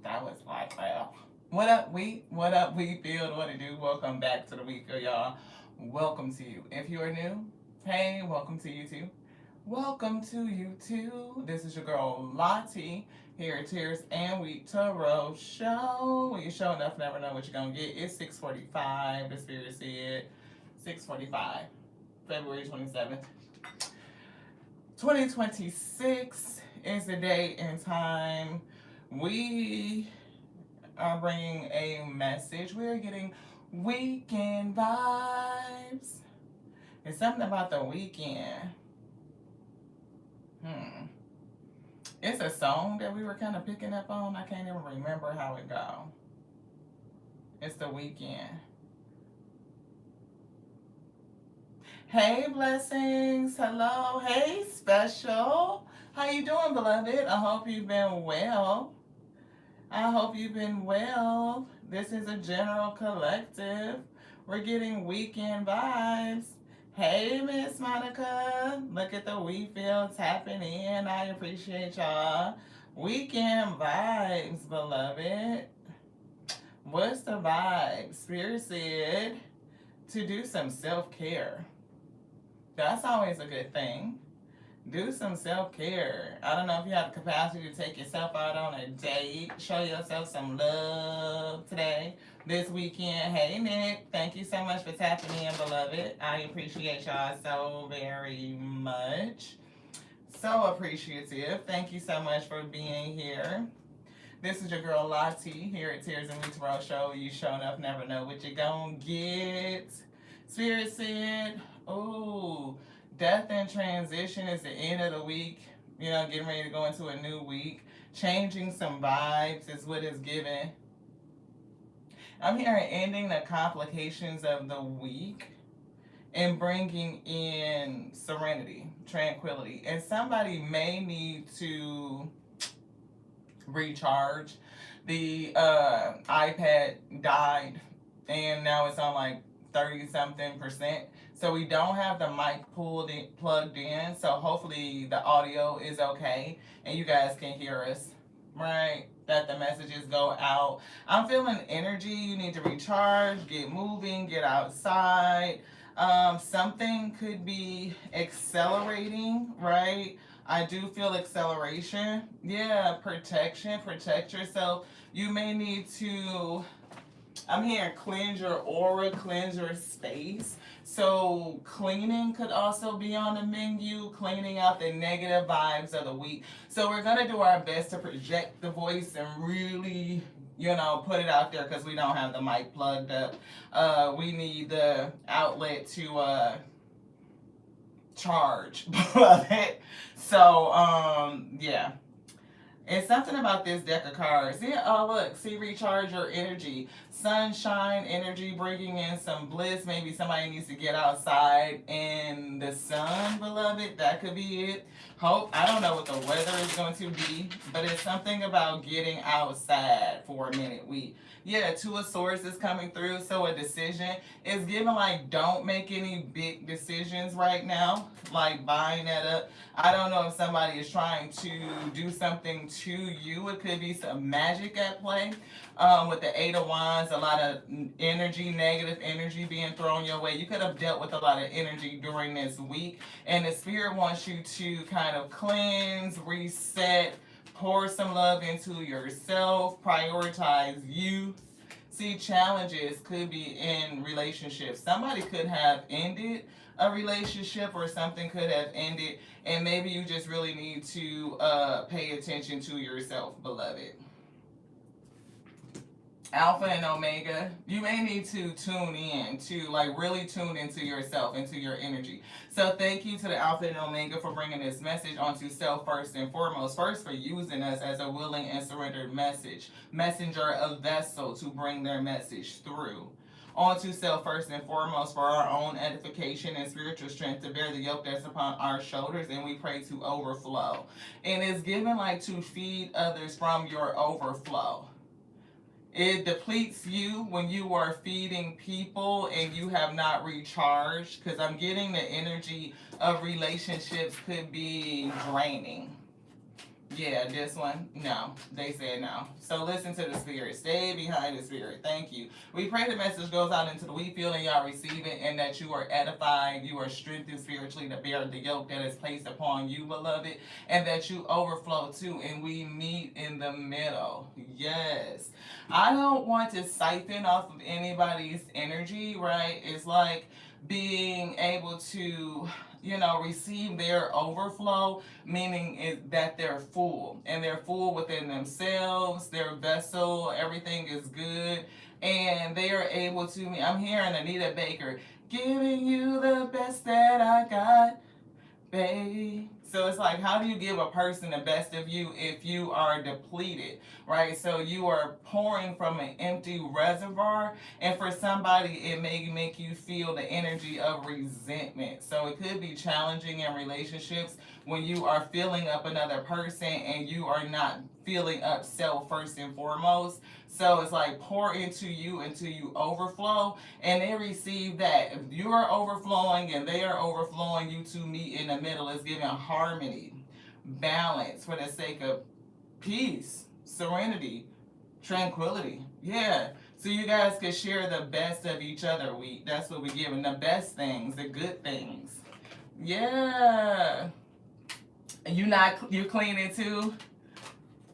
That was like, well. What up, we? What up, we build? What it do? Welcome back to the week, y'all. Welcome to you. If you are new, hey, welcome to you too. Welcome to you too. This is your girl Lottie here at Tears and Wheat Tarot Show. When you show enough, never know what you're gonna get. It's 6:45. The spirit said 6:45, February 27th, 2026 is the date and time. We are bringing a message. We are getting weekend vibes. It's something about the weekend. Hmm. It's a song that we were kind of picking up on. I can't even remember how it go. It's the weekend. Hey, blessings. Hello. Hey, special. How you doing, beloved? I hope you've been well. I hope you've been well. This is a general collective. We're getting weekend vibes. Hey, Miss Monica. Look at the we feel tapping in. I appreciate y'all. Weekend vibes, beloved. What's the vibe? Spirit said to do some self-care. That's always a good thing. Do some self-care. I don't know if you have the capacity to take yourself out on a date. Show yourself some love today, this weekend. Hey, Nick. Thank you so much for tapping in, beloved. I appreciate y'all so very much. So appreciative. Thank you so much for being here. This is your girl Lottie here at Tears and Weeks Road Show. You showing up, never know what you're gonna get. Spirit said, ooh, death and transition is the end of the week. You know, getting ready to go into a new week. Changing some vibes is what is given. I'm hearing ending the complications of the week and bringing in serenity, tranquility. And somebody may need to recharge. The iPad died and now it's on like 30 something percent. So we don't have the mic plugged in. So hopefully the audio is okay and you guys can hear us, right? That the messages go out. I'm feeling energy. You need to recharge, get moving, get outside. Something could be accelerating, right? I do feel acceleration. Yeah, protection. Protect yourself. You may need to, I'm hearing cleanse your aura, cleanse your space. So cleaning could also be on the menu, cleaning out the negative vibes of the week. So we're going to do our best to project the voice and really, you know, put it out there because we don't have the mic plugged up. We need the outlet to charge. So, yeah. It's something about this deck of cards. See, oh look, see, recharge your energy. Sunshine energy, bringing in some bliss. Maybe somebody needs to get outside in the sun, beloved. That could be it. Hope, I don't know what the weather is going to be, but it's something about getting outside for a minute. Yeah, Two of Swords is coming through, so a decision is given like don't make any big decisions right now, like buying that up. I don't know if somebody is trying to do something to you. It could be some magic at play. With the Eight of Wands, a lot of energy, negative energy being thrown your way. You could have dealt with a lot of energy during this week, and the Spirit wants you to kind of cleanse, reset, pour some love into yourself, prioritize you. See, challenges could be in relationships. Somebody could have ended a relationship or something could have ended, and maybe you just really need to pay attention to yourself, beloved. Alpha and Omega, you may need to tune in to like really tune into yourself, into your energy. So thank you to the Alpha and Omega for bringing this message onto self first and foremost. First, for using us as a willing and surrendered messenger, a vessel to bring their message through. Onto self first and foremost for our own edification and spiritual strength to bear the yoke that's upon our shoulders, and we pray to overflow. And it's given like to feed others from your overflow. It depletes you when you are feeding people and you have not recharged, because I'm getting the energy of relationships could be draining. Yeah, this one, no. They said no. So listen to the spirit. Stay behind the spirit. Thank you. We pray the message goes out into the wheat field and y'all receive it, and that you are edified, you are strengthened spiritually to bear the yoke that is placed upon you, beloved, and that you overflow too, and we meet in the middle. Yes. I don't want to siphon off of anybody's energy, right? It's like being able to, receive their overflow, meaning that they're full, and they're full within themselves, their vessel, everything is good, and they are able to. I'm hearing Anita Baker, giving you the best that I got, baby. So it's like, how do you give a person the best of you if you are depleted, right? So you are pouring from an empty reservoir, and for somebody, it may make you feel the energy of resentment. So it could be challenging in relationships when you are filling up another person and you are not filling up self first and foremost. So it's like, pour into you until you overflow, and they receive that. If you are overflowing and they are overflowing, you two meet in the middle. It's giving harmony, balance for the sake of peace, serenity, tranquility. Yeah. So you guys can share the best of each other. That's what we're giving. The best things, the good things. Yeah. You cleaning too?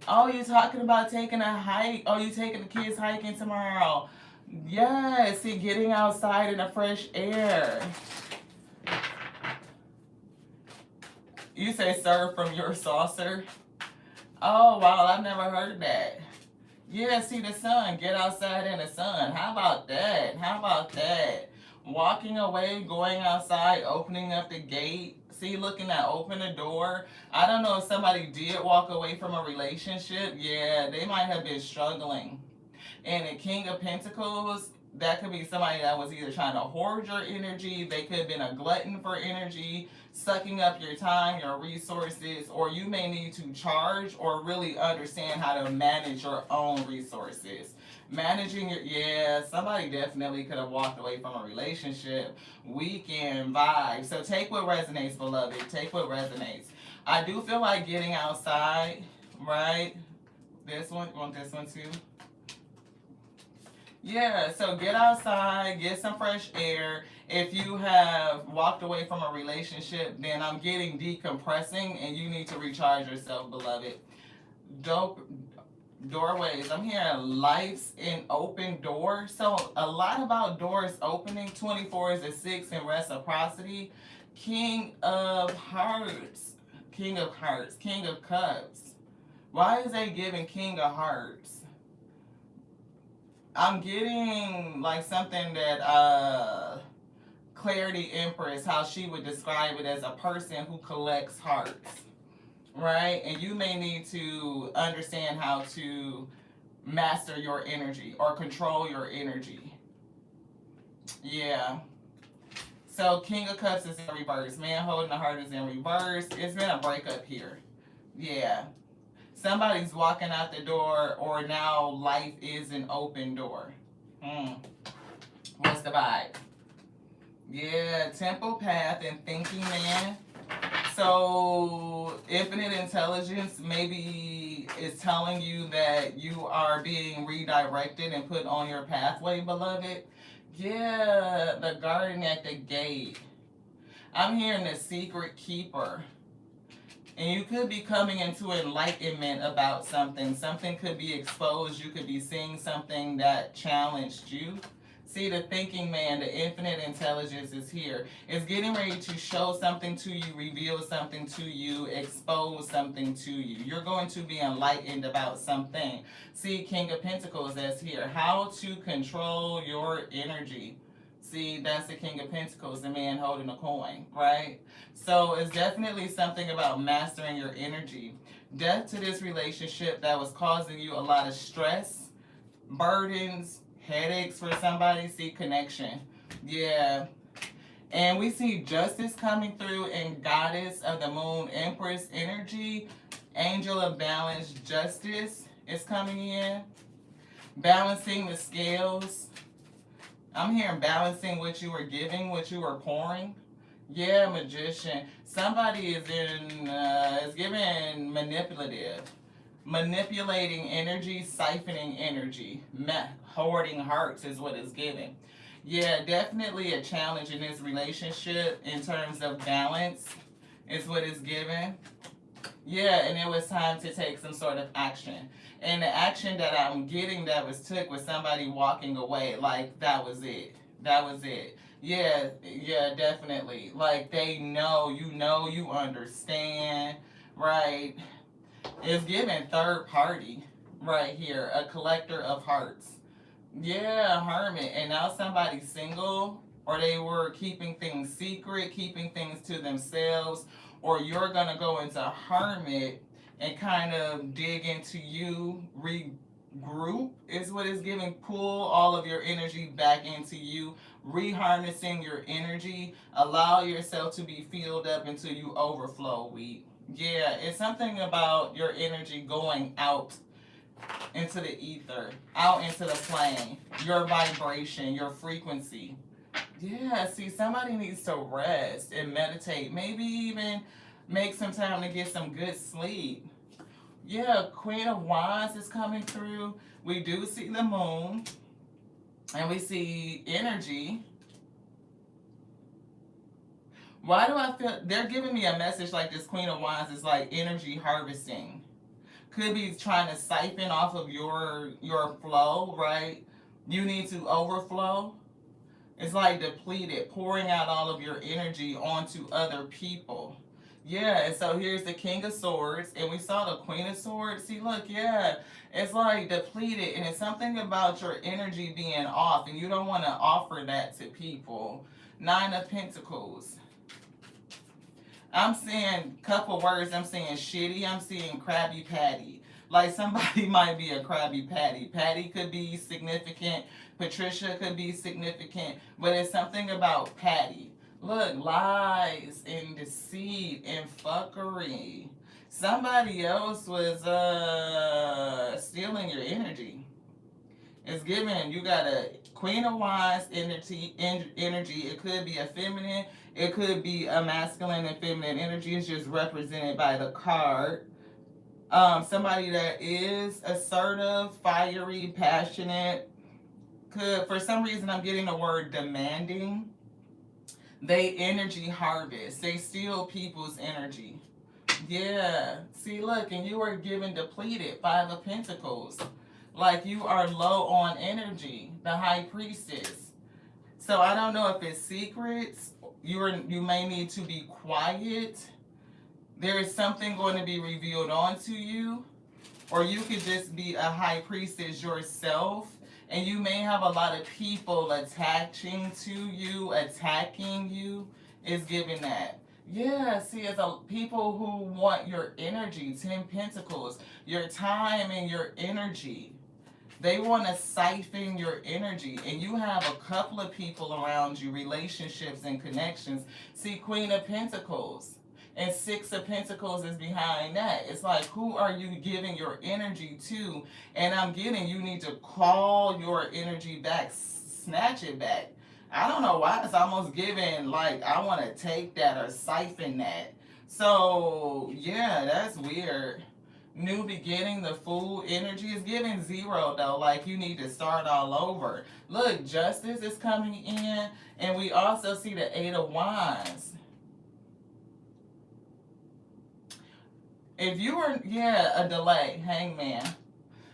Oh, you talking about taking a hike? Oh, you taking the kids hiking tomorrow? Yes, see, getting outside in the fresh air. You say serve from your saucer? Oh, wow, I've never heard that. Yeah, see the sun. Get outside in the sun. How about that? How about that? Walking away, going outside, opening up the gate. See, looking to open the door. I don't know if somebody did walk away from a relationship. Yeah, they might have been struggling. And the King of Pentacles, that could be somebody that was either trying to hoard your energy, they could have been a glutton for energy, sucking up your time, your resources, or you may need to charge or really understand how to manage your own resources. Yeah, somebody definitely could have walked away from a relationship. Weekend vibe. So take what resonates, beloved. Take what resonates. I do feel like getting outside, right? This one, you want this one too? Yeah, so get outside, get some fresh air. If you have walked away from a relationship, then I'm getting decompressing and you need to recharge yourself, beloved. Dope doorways. I'm hearing life's an open door. So a lot about doors opening. 24 is a 6 in reciprocity. King of hearts. King of hearts. King of cups. Why is they giving King of hearts? I'm getting like something that Clarity Empress, how she would describe it as a person who collects hearts, right? And you may need to understand how to master your energy or control your energy. Yeah. So King of Cups is in reverse. Man holding the heart is in reverse. It's been a breakup here. Yeah. Somebody's walking out the door, or now life is an open door. What's the vibe? Yeah, temple path and thinking man. So infinite intelligence maybe is telling you that you are being redirected and put on your pathway, beloved. Yeah, the garden at the gate. I'm hearing the secret keeper. And you could be coming into enlightenment about something. Something could be exposed. You could be seeing something that challenged you. See, the thinking man, the infinite intelligence is here. It's getting ready to show something to you, reveal something to you, expose something to you. You're going to be enlightened about something. See, King of Pentacles, that's here. How to control your energy. See, that's the King of Pentacles, the man holding a coin, right? So it's definitely something about mastering your energy. Death to this relationship that was causing you a lot of stress, burdens, headaches for somebody. See, connection. Yeah. And we see justice coming through in Goddess of the Moon, Empress energy, Angel of Balance, justice is coming in. Balancing the scales. I'm hearing balancing what you were giving, what you were pouring. Yeah, magician. Somebody is given manipulative. Manipulating energy, siphoning energy, hoarding hearts is what it's given. Yeah, definitely a challenge in this relationship in terms of balance is what it's given. Yeah, and it was time to take some sort of action. And the action that I'm getting that was took was somebody walking away. Like that was it. That was it. Yeah, yeah, definitely. Like they know, you understand, right? It's given third party right here, a collector of hearts. Yeah, hermit. And now somebody's single, or they were keeping things secret, keeping things to themselves, or you're going to go into hermit and kind of dig into you, regroup is what it's giving. Pull all of your energy back into you, reharnessing your energy. Allow yourself to be filled up until you overflow, wheat. Yeah, it's something about your energy going out into the ether, out into the plane, your vibration, your frequency. Yeah, see, somebody needs to rest and meditate. Maybe even make some time to get some good sleep. Yeah, Queen of Wands is coming through. We do see the moon, and we see energy. Why do I feel they're giving me a message like this Queen of Wands is like energy harvesting? Could be trying to siphon off of your flow, right? You need to overflow. It's like depleted, pouring out all of your energy onto other people. Yeah, and so here's the King of Swords, and we saw the Queen of Swords. See, look, yeah, it's like depleted, and it's something about your energy being off, and you don't want to offer that to people. Nine of Pentacles. I'm seeing a couple words. I'm seeing shitty. I'm seeing Krabby Patty. Like somebody might be a Krabby Patty. Patty could be significant. Patricia could be significant. But it's something about Patty. Look, lies and deceit and fuckery. Somebody else was stealing your energy. It's given. You got a Queen of Wands energy. It could be a feminine. It could be a masculine and feminine energy. It's just represented by the card. Somebody that is assertive, fiery, passionate. Could for some reason I'm getting the word demanding. They energy harvest. They steal people's energy. Yeah. See, look, and you are given depleted. Five of Pentacles. Like you are low on energy. The High Priestess. So I don't know if it's secrets. You may need to be quiet. There is something going to be revealed onto you, or you could just be a high priestess yourself, and you may have a lot of people attaching to you, attacking you. Is giving that. Yeah, see, it's a people who want your energy. 10 Pentacles, your time and your energy. They want to siphon your energy, and you have a couple of people around you, relationships and connections. See, Queen of Pentacles. And Six of Pentacles is behind that. It's like, who are you giving your energy to? And I'm getting you need to call your energy back, snatch it back. I don't know why it's almost giving like I want to take that or siphon that. So yeah, that's weird. New beginning, the Fool energy is giving zero though. Like you need to start all over. Look, justice is coming in, and we also see the Eight of Wands. If you were, yeah, a delay, hangman.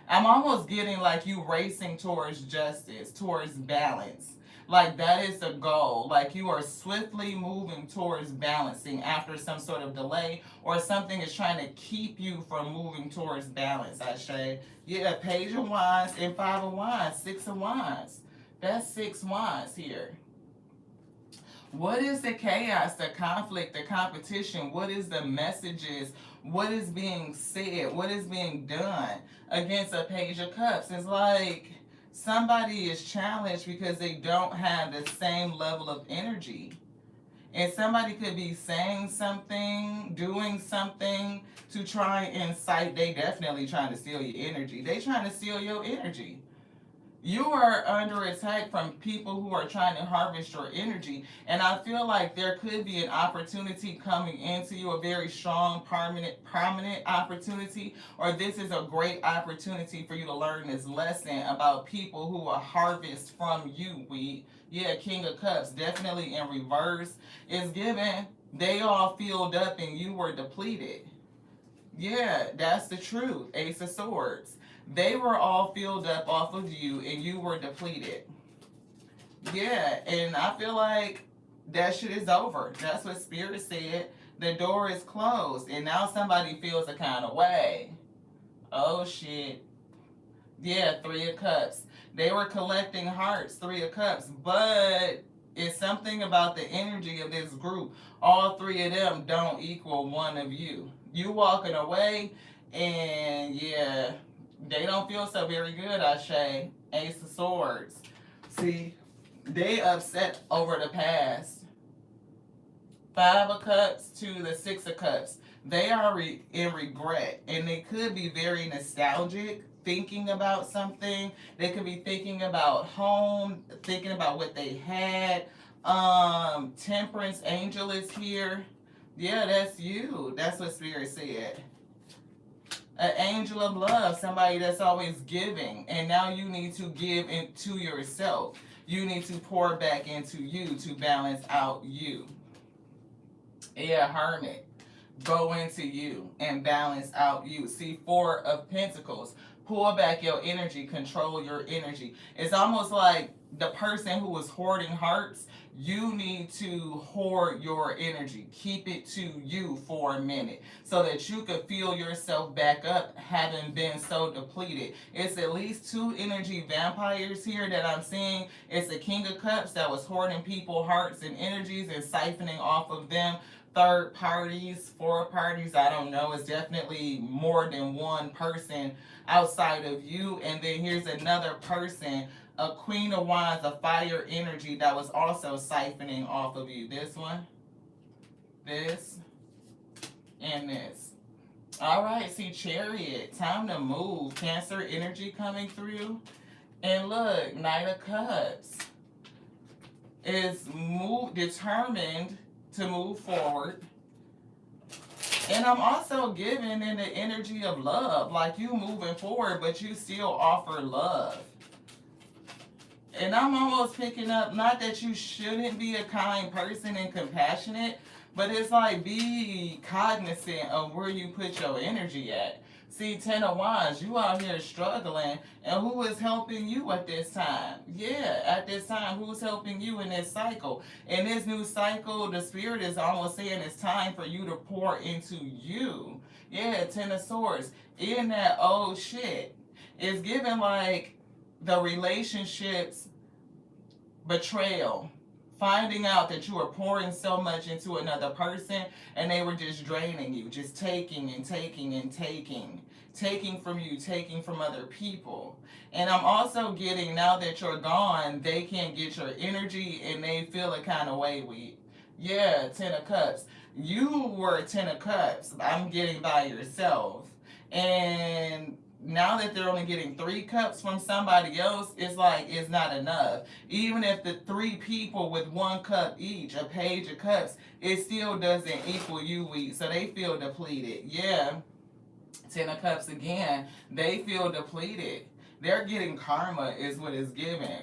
I'm almost getting like you racing towards justice, towards balance. Like that is the goal. Like you are swiftly moving towards balancing after some sort of delay, or something is trying to keep you from moving towards balance, I say. Yeah, Page of Wands and Five of Wands, Six of Wands. That's 6 wands here. What is the chaos, the conflict, the competition? What is the messages? What is being said? What is being done against a Page of Cups? It's like somebody is challenged because they don't have the same level of energy. And somebody could be saying something, doing something to try and incite. They definitely trying to steal your energy. They trying to steal your energy. You are under attack from people who are trying to harvest your energy. And I feel like there could be an opportunity coming into you, a very strong, prominent opportunity, or this is a great opportunity for you to learn this lesson about people who will harvest from you. Yeah, King of Cups, definitely in reverse, is given. They all filled up and you were depleted. Yeah, that's the truth. Ace of Swords. They were all filled up off of you and you were depleted. Yeah, and I feel like that shit is over. That's what Spirit said. The door is closed and now somebody feels a kind of way. Oh shit. Yeah, Three of Cups. They were collecting hearts, Three of Cups, but it's something about the energy of this group. All three of them don't equal one of you. You walking away, and yeah, they don't feel so very good, Ashe. Ace of Swords. See, they upset over the past. Five of Cups to the Six of Cups. They are in regret, and they could be very nostalgic, thinking about something. They could be thinking about home, thinking about what they had. Temperance Angel is here. Yeah, that's you. That's what Spirit said. An angel of love, somebody that's always giving, and now you need to give into yourself. You need to pour back into you to balance out you. Yeah, Hermit. Go into you and balance out you. See, Four of Pentacles. Pull back your energy, control your energy. It's almost like the person who was hoarding hearts, you need to hoard your energy. Keep it to you for a minute so that you could feel yourself back up, having been so depleted. It's at least two energy vampires here that I'm seeing. It's the King of Cups that was hoarding people's hearts and energies and siphoning off of them. Third parties, four parties, I don't know. It's definitely more than one person outside of you. And then here's another person, a Queen of Wands, a fire energy that was also siphoning off of you. This one, this, and this. All right, see, Chariot, time to move. Cancer energy coming through. And look, Knight of Cups is determined to move forward. And I'm also giving in the energy of love, like you moving forward, but you still offer love. And I'm almost picking up, not that you shouldn't be a kind person and compassionate, but it's like be cognizant of where you put your energy at. See, Ten of Wands, you out here struggling, and who is helping you at this time? Yeah, at this time, who's helping you in this cycle? In this new cycle, the Spirit is almost saying it's time for you to pour into you. Yeah, Ten of Swords. In that old shit, it's given like the relationships betrayal. Finding out that you were pouring so much into another person and they were just draining you, just taking and taking and taking. Taking from you, taking from other people. And I'm also getting, now that you're gone, they can't get your energy and they feel a kind of way with. Yeah, Ten of Cups. You were Ten of Cups. I'm getting by yourself. And now that they're only getting 3 cups from somebody else, it's like it's not enough. Even if the 3 people with 1 cup each, a page of cups, it still doesn't equal you with. So they feel depleted. Yeah. Ten of Cups again. They feel depleted. They're getting karma is what it's giving.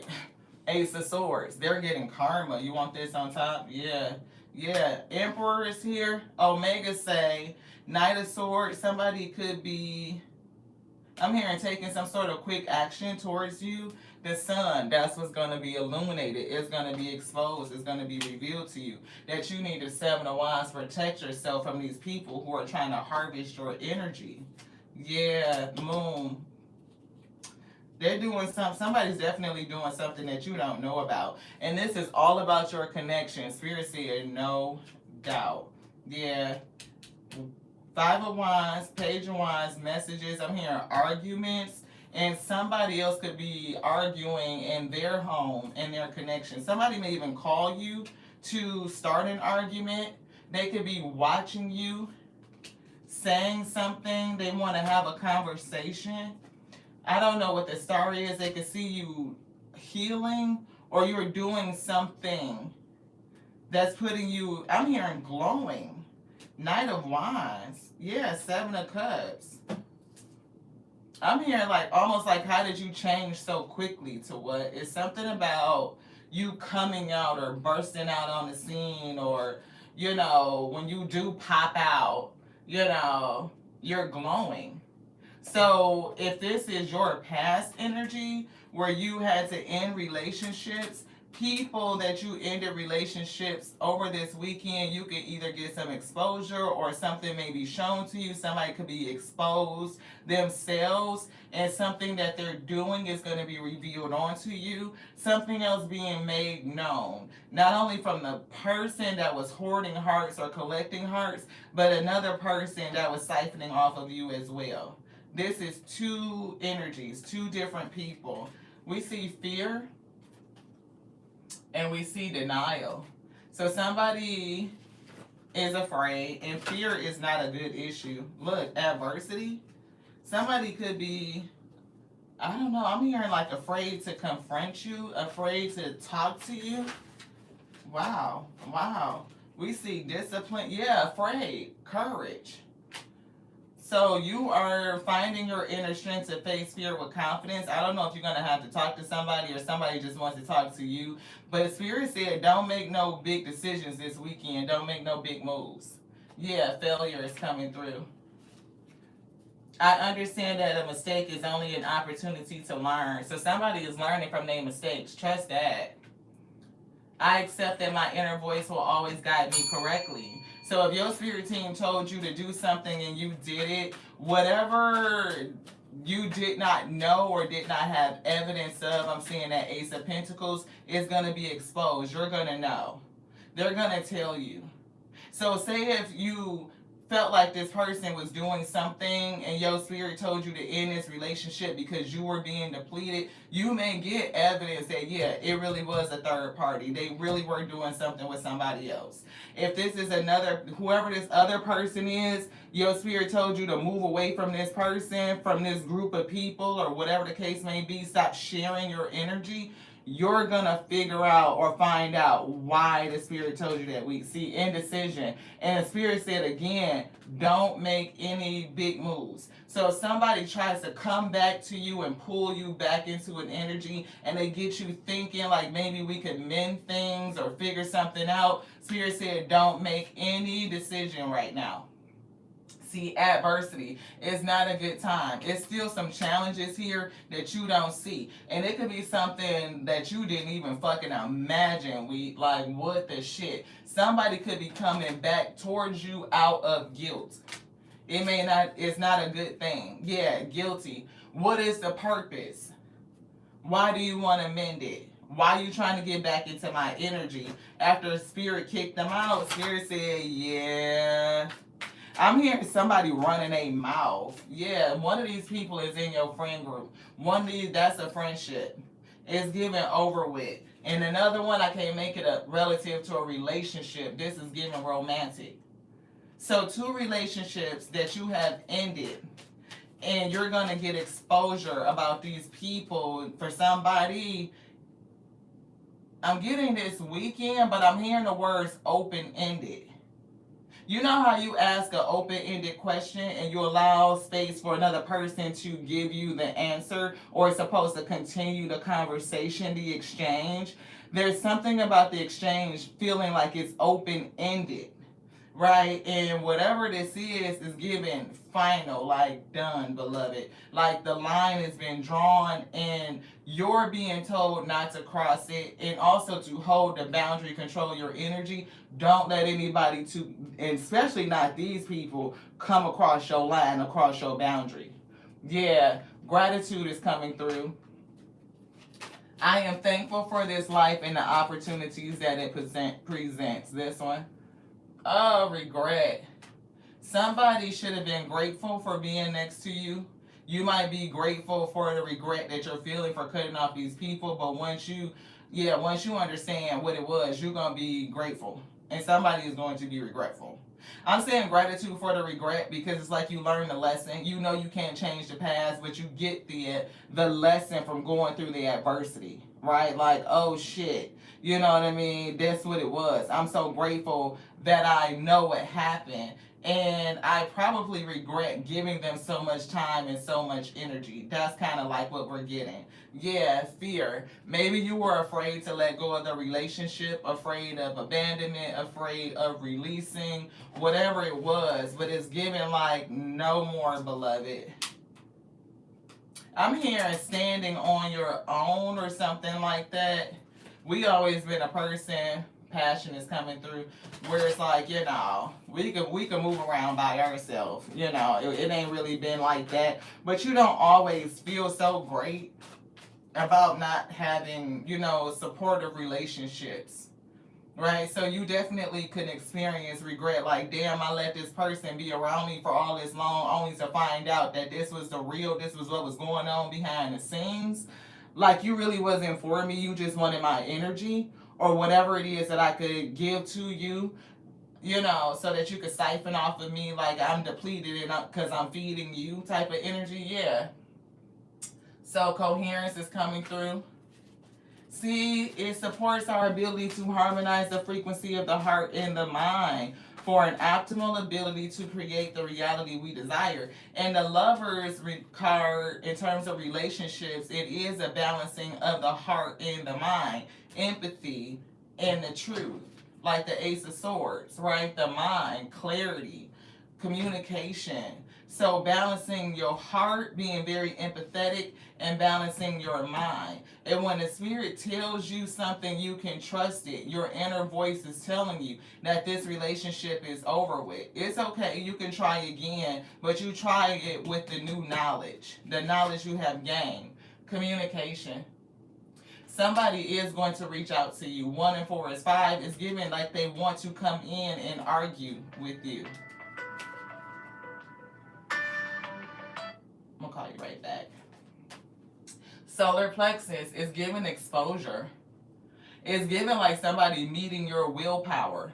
Ace of Swords. They're getting karma. You want this on top? Yeah. Yeah. Emperor is here. Omega say, Knight of Swords. Somebody could be, I'm hearing, taking some sort of quick action towards you. The sun, that's what's going to be illuminated. It's going to be exposed. It's going to be revealed to you that you need to 7 of Wands, protect yourself from these people who are trying to harvest your energy. Yeah, Moon. They're doing somebody's definitely doing something that you don't know about. And this is all about your connection. Spirit said, no doubt. Yeah. 5 of Wands, Page of Wands, messages. I'm hearing arguments. And somebody else could be arguing in their home, in their connection. Somebody may even call you to start an argument. They could be watching you, saying something. They want to have a conversation. I don't know what the star is. They can see you healing, or you're doing something that's putting you, I'm hearing glowing. Knight of Wands. Yeah, Seven of Cups. I'm hearing like almost like, how did you change so quickly to what? It's something about you coming out or bursting out on the scene, or, when you do pop out, you know, you're glowing. So if this is your past energy where you had to end relationships, people that you ended relationships over this weekend, you could either get some exposure or something may be shown to you. Somebody could be exposed themselves, and something that they're doing is going to be revealed onto you. Something else being made known, not only from the person that was hoarding hearts or collecting hearts, but another person that was siphoning off of you as well. This is two energies, two different people. We see fear and we see denial. So somebody is afraid, and fear is not a good issue. Look, adversity. Somebody could be, I don't know, I'm hearing like afraid to confront you, afraid to talk to you. Wow, wow. We see discipline. Yeah, afraid, courage. So you are finding your inner strength to face fear with confidence. I don't know if you're going to have to talk to somebody or somebody just wants to talk to you. But Spirit said, don't make no big decisions this weekend. Don't make no big moves. Yeah, failure is coming through. I understand that a mistake is only an opportunity to learn. So somebody is learning from their mistakes. Trust that. I accept that my inner voice will always guide me correctly. So if your spirit team told you to do something and you did it, whatever you did not know or did not have evidence of, I'm seeing that Ace of Pentacles, is going to be exposed. You're going to know. They're going to tell you. So say if you felt like this person was doing something and your spirit told you to end this relationship because you were being depleted, you may get evidence that, yeah, it really was a third party. They really were doing something with somebody else. If this is another, whoever this other person is, your spirit told you to move away from this person, from this group of people, or whatever the case may be, stop sharing your energy. You're gonna figure out or find out why the spirit told you that week. See, indecision. And the spirit said again, don't make any big moves. So if somebody tries to come back to you and pull you back into an energy, and they get you thinking like maybe we could mend things or figure something out, spirit said don't make any decision right now. See, adversity is not a good time. It's still some challenges here that you don't see. And it could be something that you didn't even fucking imagine. We like, what the shit? Somebody could be coming back towards you out of guilt. It may not, it's not a good thing. Yeah, guilty. What is the purpose? Why do you want to mend it? Why are you trying to get back into my energy? After spirit kicked them out, spirit said, yeah. I'm hearing somebody running a mouth. Yeah, one of these people is in your friend group. One of these, that's a friendship. It's given over with. And another one, I can't make it a relative to a relationship. This is given romantic. So two relationships that you have ended, and you're going to get exposure about these people. For somebody, I'm getting this weekend, but I'm hearing the words open-ended. You know how you ask an open-ended question and you allow space for another person to give you the answer, or it's supposed to continue the conversation, the exchange? There's something about the exchange feeling like it's open-ended, right? And whatever this is given final, like done, beloved. Like the line has been drawn and you're being told not to cross it, and also to hold the boundary, control your energy. Don't let anybody to, and especially not these people, come across your line, across your boundary. Yeah, gratitude is coming through. I am thankful for this life and the opportunities that it presents. This one. Oh, regret. Somebody should have been grateful for being next to you. You might be grateful for the regret that you're feeling for cutting off these people, but once you understand what it was, you're going to be grateful. And somebody is going to be regretful. I'm saying gratitude for the regret because it's like you learn the lesson. You know you can't change the past, but you get the lesson from going through the adversity, right? Like, oh shit, you know what I mean? That's what it was. I'm so grateful that I know what happened. And I probably regret giving them so much time and so much energy. That's kind of like what we're getting. Yeah, fear. Maybe you were afraid to let go of the relationship, afraid of abandonment, afraid of releasing, whatever it was, but it's given like no more, beloved. I'm hearing standing on your own or something like that. We always been a person, passion is coming through, where it's like, we can move around by ourselves. It ain't really been like that. But you don't always feel so great about not having, supportive relationships. Right, so you definitely could experience regret, like, damn, I let this person be around me for all this long, only to find out that this was this was what was going on behind the scenes. Like, you really wasn't for me, you just wanted my energy, or whatever it is that I could give to you, so that you could siphon off of me, like I'm depleted and because I'm feeding you type of energy, yeah. So coherence is coming through. See, it supports our ability to harmonize the frequency of the heart and the mind for an optimal ability to create the reality we desire. And the Lovers card, in terms of relationships, it is a balancing of the heart and the mind, empathy and the truth, like the Ace of Swords, right? The mind, clarity, communication. So balancing your heart, being very empathetic, and balancing your mind. And when the spirit tells you something, you can trust it. Your inner voice is telling you that this relationship is over with. It's okay, you can try again, but you try it with the new knowledge, the knowledge you have gained. Communication. Somebody is going to reach out to you. 1 and 4 is 5. It's given like they want to come in and argue with you. I'm gonna call you right back. Solar plexus is giving exposure. It's giving like somebody meeting your willpower.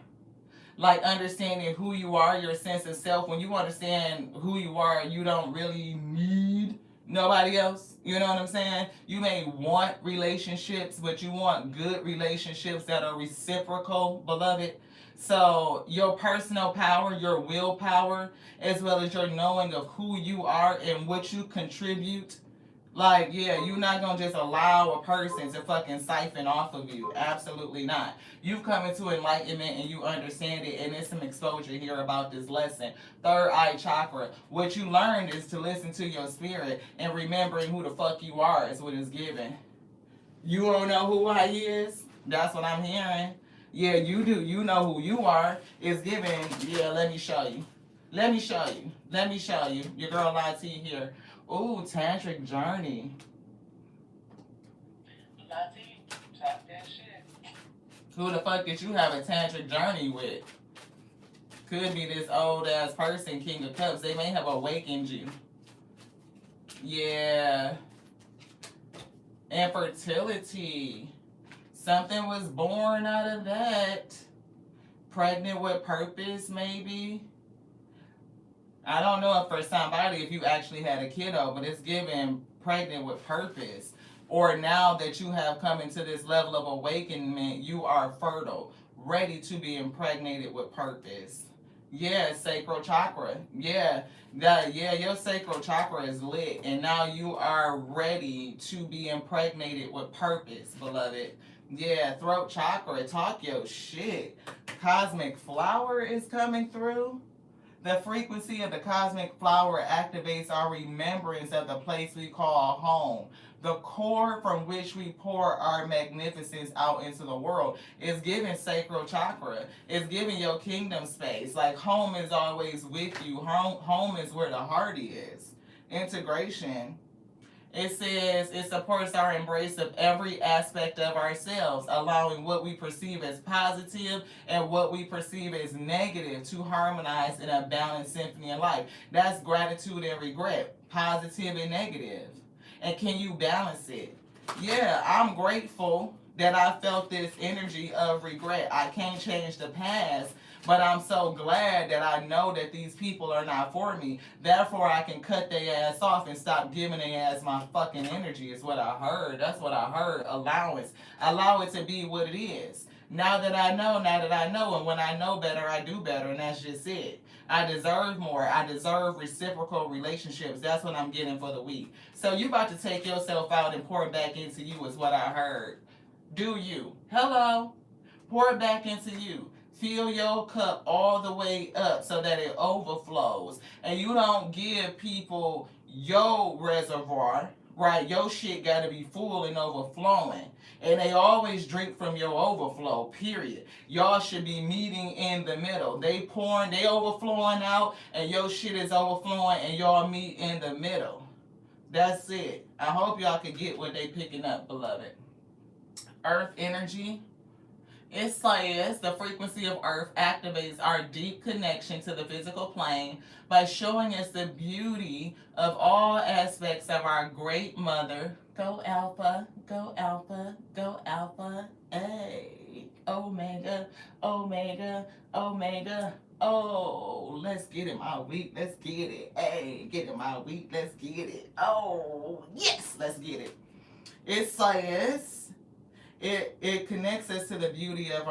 Like understanding who you are, your sense of self. When you understand who you are, you don't really need nobody else. You know what I'm saying? You may want relationships, but you want good relationships that are reciprocal, beloved. So your personal power, your willpower, as well as your knowing of who you are and what you contribute. Like, yeah, you're not gonna just allow a person to fucking siphon off of you. Absolutely not. You've come into enlightenment and you understand it, and there's some exposure here about this lesson. Third eye chakra. What you learned is to listen to your spirit and remembering who the fuck you are is what is given. You don't know who I is? That's what I'm hearing. Yeah, you do. You know who you are. It's given. Yeah, let me show you. Let me show you. Let me show you. Your girl lied to you here. Ooh, tantric journey. Talk that shit. Who the fuck did you have a tantric journey with? Could be this old ass person, King of Cups. They may have awakened you. Yeah. Infertility. Something was born out of that. Pregnant with purpose, maybe. I don't know if for somebody if you actually had a kiddo, but it's given pregnant with purpose. Or now that you have come into this level of awakenment, you are fertile, ready to be impregnated with purpose. Yeah, sacral chakra. Yeah, your sacral chakra is lit, and now you are ready to be impregnated with purpose, beloved. Yeah, throat chakra, talk your shit. Cosmic flower is coming through. The frequency of the cosmic flower activates our remembrance of the place we call home. The core from which we pour our magnificence out into the world is giving sacral chakra. It's giving your kingdom space. Like home is always with you. Home is where the heart is. Integration. It says it supports our embrace of every aspect of ourselves, allowing what we perceive as positive and what we perceive as negative to harmonize in a balanced symphony of life. That's gratitude and regret, positive and negative. And can you balance it? Yeah, I'm grateful that I felt this energy of regret. I can't change the past, But I'm so glad that I know that these people are not for me. Therefore, I can cut their ass off and stop giving their ass my fucking energy, is what I heard. That's what I heard. Allowance. Allow it to be what it is. Now that I know, and when I know better, I do better, and that's just it. I deserve more. I deserve reciprocal relationships. That's what I'm getting for the week. So you about to take yourself out and pour back into you is what I heard. Do you? Hello? Pour it back into you. Fill your cup all the way up so that it overflows. And you don't give people your reservoir, right? Your shit got to be full and overflowing. And they always drink from your overflow, period. Y'all should be meeting in the middle. They overflowing out, and your shit is overflowing, and y'all meet in the middle. That's it. I hope y'all can get what they picking up, beloved. Earth energy. It says the frequency of Earth activates our deep connection to the physical plane by showing us the beauty of all aspects of our great mother. Go Alpha, go Alpha, go Alpha, A, Omega, Omega, Omega. Oh, let's get it, my week. Let's get it. Hey, get it, my week. Let's get it. Oh, yes, let's get it. It says it connects us to the beauty of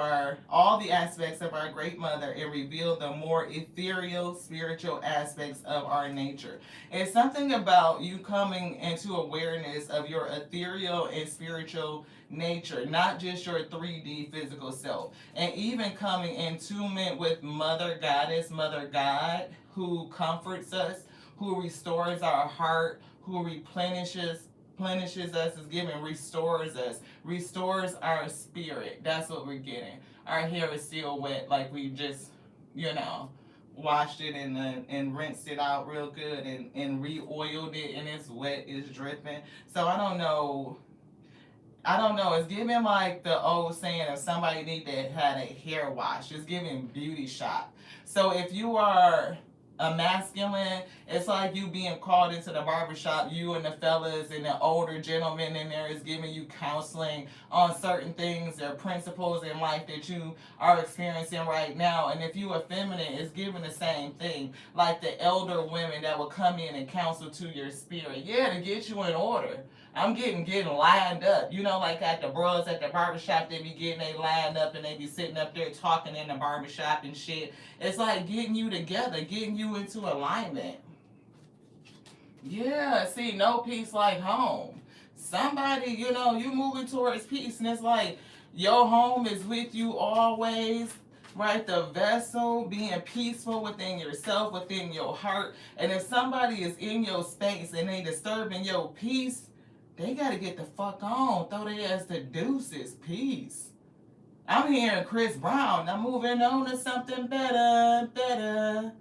all the aspects of our great mother and reveal the more ethereal spiritual aspects of our nature. It's something about you coming into awareness of your ethereal and spiritual nature, not just your 3D physical self. And even coming in tune with Mother Goddess, Mother God, who comforts us, who restores our heart, who replenishes us, is giving, restores us, restores our spirit. That's what we're getting. Our hair is still wet, like we just, washed it and rinsed it out real good and re-oiled it, and it's wet, it's dripping. So I don't know. It's giving like the old saying of somebody need to have a hair wash. It's giving beauty shop. So if you are a masculine, it's like you being called into the barbershop, you and the fellas and the older gentleman in there is giving you counseling on certain things or principles in life that you are experiencing right now. And if you are feminine, it's giving the same thing, like the elder women that will come in and counsel to your spirit, to get you in order. I'm getting lined up. Like at the bros at the barbershop, they be getting they lined up and they be sitting up there talking in the barbershop and shit. It's like getting you together, getting you into alignment. Yeah, see, no peace like home. Somebody, you moving towards peace, and it's like your home is with you always. Right, the vessel, being peaceful within yourself, within your heart. And if somebody is in your space and they disturbing your peace, they got to get the fuck on. Throw their ass to deuces. Peace. I'm hearing Chris Brown. I'm moving on to something better, better.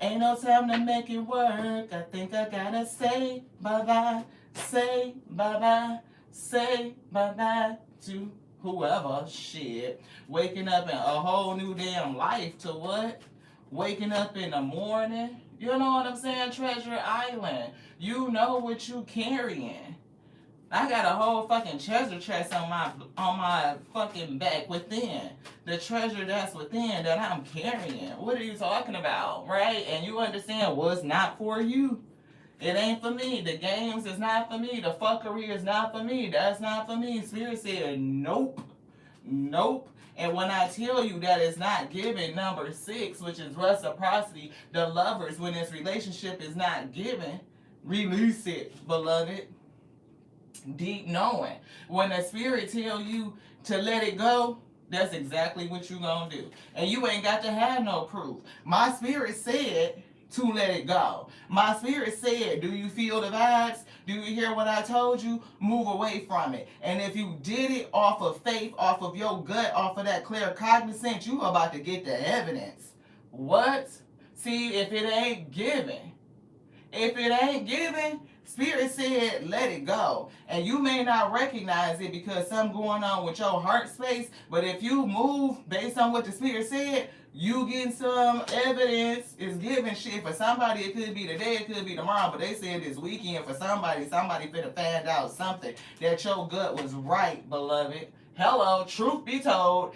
Ain't no time to make it work. I think I gotta say bye-bye. Say bye-bye. Say bye-bye to whoever. Shit. Waking up in a whole new damn life to what? Waking up in the morning. You know what I'm saying? Treasure Island. You know what you carrying. I got a whole fucking treasure chest on my fucking back within. The treasure that's within that I'm carrying. What are you talking about, right? And you understand what's not for you. It ain't for me. The games is not for me. The fuckery is not for me. That's not for me. Spirit said, nope. Nope. And when I tell you that it's not given, number 6, which is reciprocity, the lovers, when this relationship is not given, release it, beloved. Deep knowing. When the spirit tell you to let it go, that's exactly what you gonna do. And you ain't got to have no proof. My spirit said to let it go. My spirit said, do you feel the vibes? Do you hear what I told you? Move away from it. And if you did it off of faith, off of your gut, off of that clear cognizance, you about to get the evidence. What? See, if it ain't given, Spirit said, let it go. And you may not recognize it because something going on with your heart space. But if you move based on what the Spirit said, you getting some evidence is giving shit. For somebody, it could be today, it could be tomorrow. But they said this weekend for somebody finna find out something. That your gut was right, beloved. Hello, truth be told.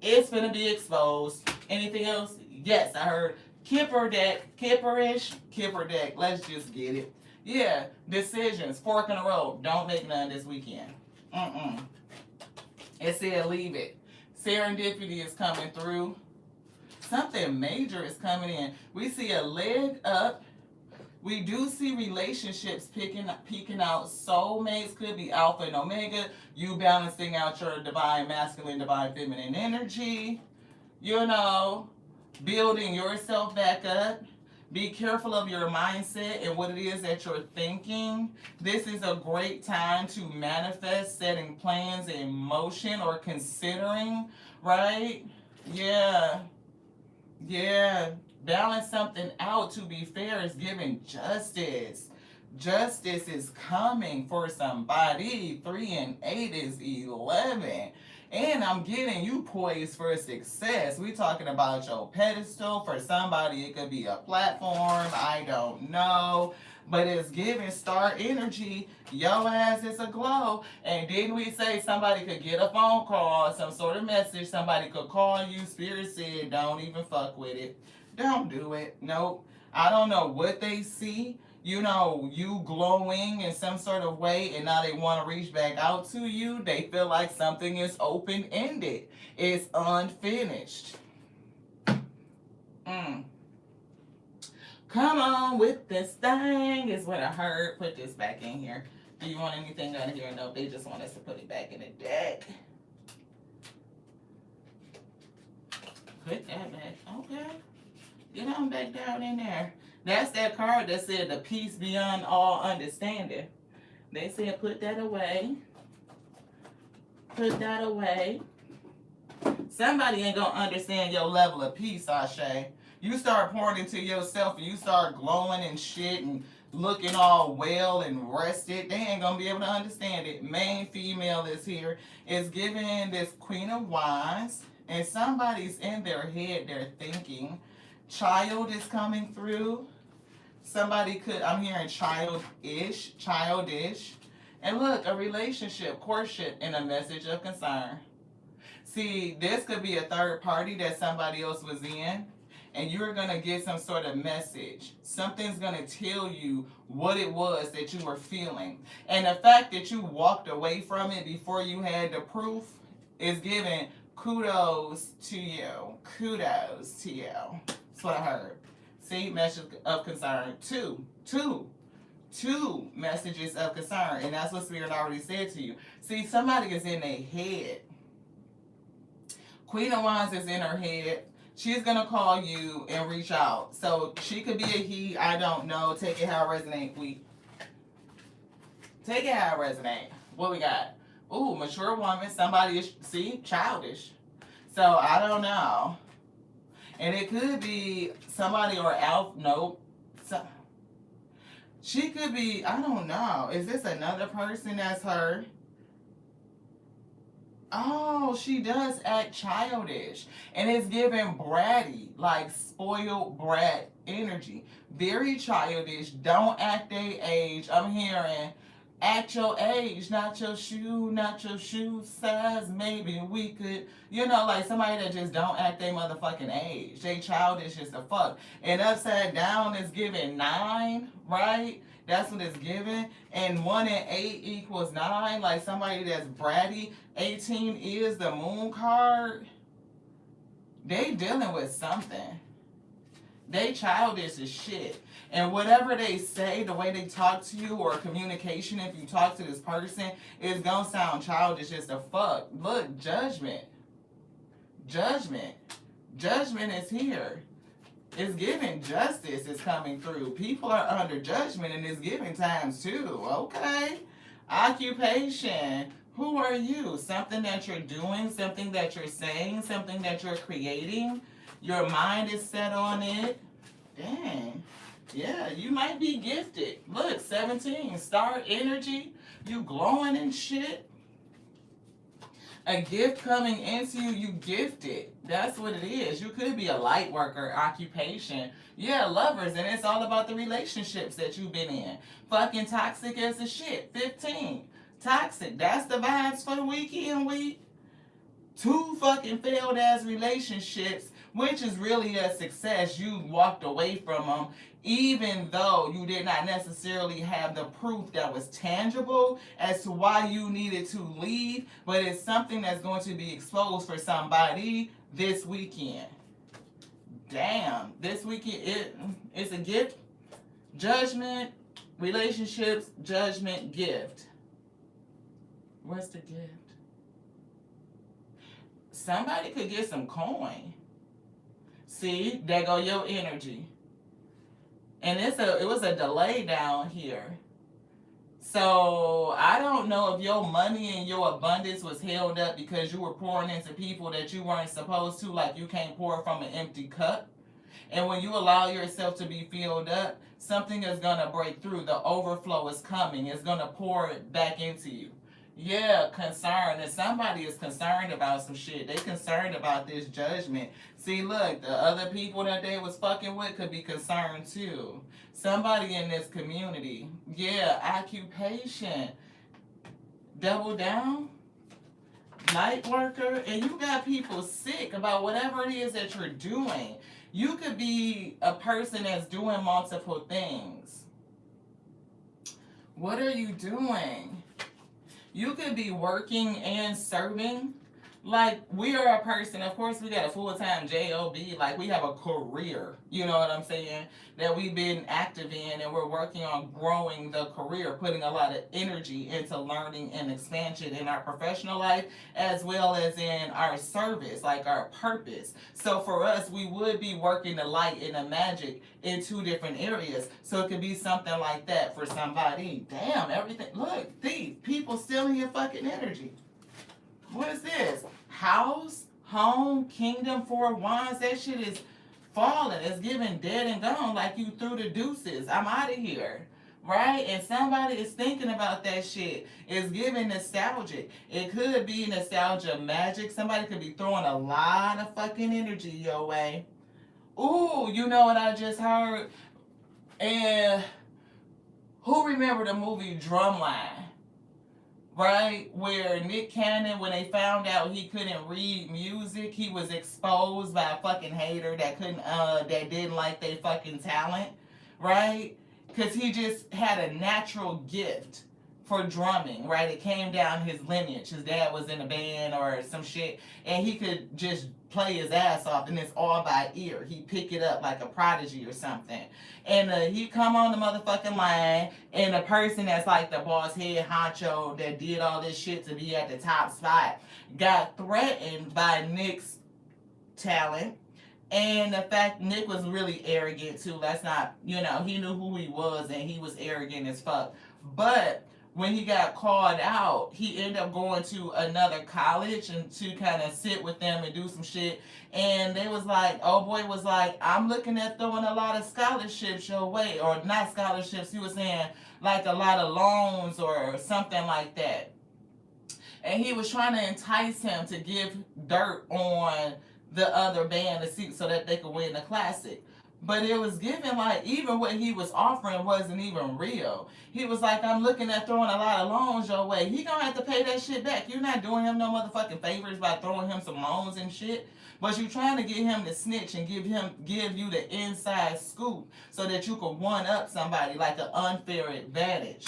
It's gonna be exposed. Anything else? Yes, I heard Kipper deck, Kipperish, Kipper deck. Let's just get it. Yeah, decisions, fork in the road. Don't make none this weekend. Mm-mm. It said leave it. Serendipity is coming through. Something major is coming in. We see a leg up. We do see relationships peeking out. Soulmates could be alpha and omega. You balancing out your divine masculine, divine feminine energy. You know, building yourself back up. Be careful of your mindset and what it is that you're thinking. This is a great time to manifest, setting plans in motion or considering, right? Yeah. Yeah, balance something out. To be fair, is giving justice. Justice is coming for somebody. 3 and 8 is 11. And I'm getting you poised for success. We talking about your pedestal. For somebody, it could be a platform. I don't know. But it's giving star energy. Your ass is a glow. And didn't we say somebody could get a phone call, some sort of message, somebody could call you, spirit said, don't even fuck with it. Don't do it. Nope. I don't know what they see, you know, you glowing in some sort of way, and now they want to reach back out to you. They feel like something is open-ended. It's unfinished. Come on with this thing is what I heard. Put this back in here. Do you want anything down here? No, they just want us to put it back in the deck. Put that back. Okay. Get on back down in there. That's that card that said the peace beyond all understanding. They said put that away. Put that away. Somebody ain't gonna understand your level of peace, Ashe. You start pouring into yourself and you start glowing and shit and looking all well and rested, they ain't gonna be able to understand it. Main female is here. It's giving this Queen of Wands, and somebody's in their head, they're thinking. Child is coming through. Somebody could, I'm hearing childish. And look, a relationship, courtship, and a message of concern. See, this could be a third party that somebody else was in, and you're going to get some sort of message. Something's going to tell you what it was that you were feeling. And the fact that you walked away from it before you had the proof is giving kudos to you. Kudos to you. That's what I heard. See, message of concern. Two messages of concern. And that's what Spirit already said to you. See, somebody is in their head. Queen of Wands is in her head. She's going to call you and reach out. So she could be a he. I don't know. Take it how it resonates. Take it how it resonates. What we got? Ooh, mature woman. Somebody is, see, childish. So I don't know. And it could be somebody or Alf. Nope. So, she could be, I don't know. Is this another person that's her? Oh, she does act childish. And it's giving bratty, like spoiled brat energy. Very childish. Don't act their age. I'm hearing at your age, not your shoe size. Maybe we could, you know, like somebody that just don't act their motherfucking age. They childish as the fuck. And upside down is giving 9, right? That's what it's giving. And 1 and 8 equals 9. Like somebody that's bratty. 18 is the moon card. They dealing with something. They childish as shit. And whatever they say, the way they talk to you, or communication, if you talk to this person, is gonna sound childish as the fuck. Look, judgment. Judgment is here. It's giving justice is coming through. People are under judgment, and it's giving times too. Okay. Occupation. Who are you? Something that you're doing, something that you're saying, something that you're creating. Your mind is set on it. Dang. Yeah, you might be gifted. Look, 17, star energy. You glowing and shit. A gift coming into you, you gifted. That's what it is. You could be a light worker, occupation. Yeah, lovers, and it's all about the relationships that you've been in. Fucking toxic as a shit. 15. Toxic. That's the vibes for the weekend week. 2 fucking failed ass relationships, which is really a success. You walked away from them, even though you did not necessarily have the proof that was tangible as to why you needed to leave, but it's something that's going to be exposed for somebody this weekend. Damn, this weekend it's a gift, judgment, relationships, judgment, gift. What's the gift? Somebody could get some coin. See, there go your energy. And it was a delay down here. So I don't know if your money and your abundance was held up because you were pouring into people that you weren't supposed to, like you can't pour from an empty cup. And when you allow yourself to be filled up, something is going to break through. The overflow is coming. It's going to pour it back into you. Yeah, concern. And somebody is concerned about some shit. They concerned about this judgment. See, look, the other people that they was fucking with could be concerned too. Somebody in this community. Yeah, occupation. Double down. Light worker. And you got people sick about whatever it is that you're doing. You could be a person that's doing multiple things. What are you doing? You could be working and serving. Like, we are a person, of course, we got a full-time job, like, we have a career, you know what I'm saying, that we've been active in, and we're working on growing the career, putting a lot of energy into learning and expansion in our professional life, as well as in our service, like our purpose. So for us, we would be working the light and the magic in 2 different areas. So it could be something like that for somebody. Damn, everything, look, these people stealing your fucking energy. What is this? House, home, kingdom, 4 wands. That shit is falling. It's giving dead and gone, like you threw the deuces. I'm out of here. Right? And somebody is thinking about that shit. It's giving nostalgic. It could be nostalgia magic. Somebody could be throwing a lot of fucking energy your way. Ooh, you know what I just heard? And who remember the movie Drumline? Right? Where Nick Cannon, when they found out he couldn't read music, he was exposed by a fucking hater that didn't like their fucking talent, right? Because he just had a natural gift for drumming, right? It came down his lineage. His dad was in a band or some shit, and he could just play his ass off, and it's all by ear. He pick it up like a prodigy or something. And he come on the motherfucking line, and the person that's like the boss head honcho that did all this shit to be at the top spot got threatened by Nick's talent. And the fact Nick was really arrogant too. That's not, he knew who he was, and he was arrogant as fuck. But when he got called out, he ended up going to another college and to kind of sit with them and do some shit. And they was like, oh boy was like, I'm looking at throwing a lot of scholarships your way. Or not scholarships, he was saying like a lot of loans or something like that. And he was trying to entice him to give dirt on the other band to see so that they could win the classic. But it was given like even what he was offering wasn't even real. He was like, I'm looking at throwing a lot of loans your way. He gonna have to pay that shit back. You're not doing him no motherfucking favors by throwing him some loans and shit. But you trying to get him to snitch and give you the inside scoop so that you can one up somebody like an unfair advantage.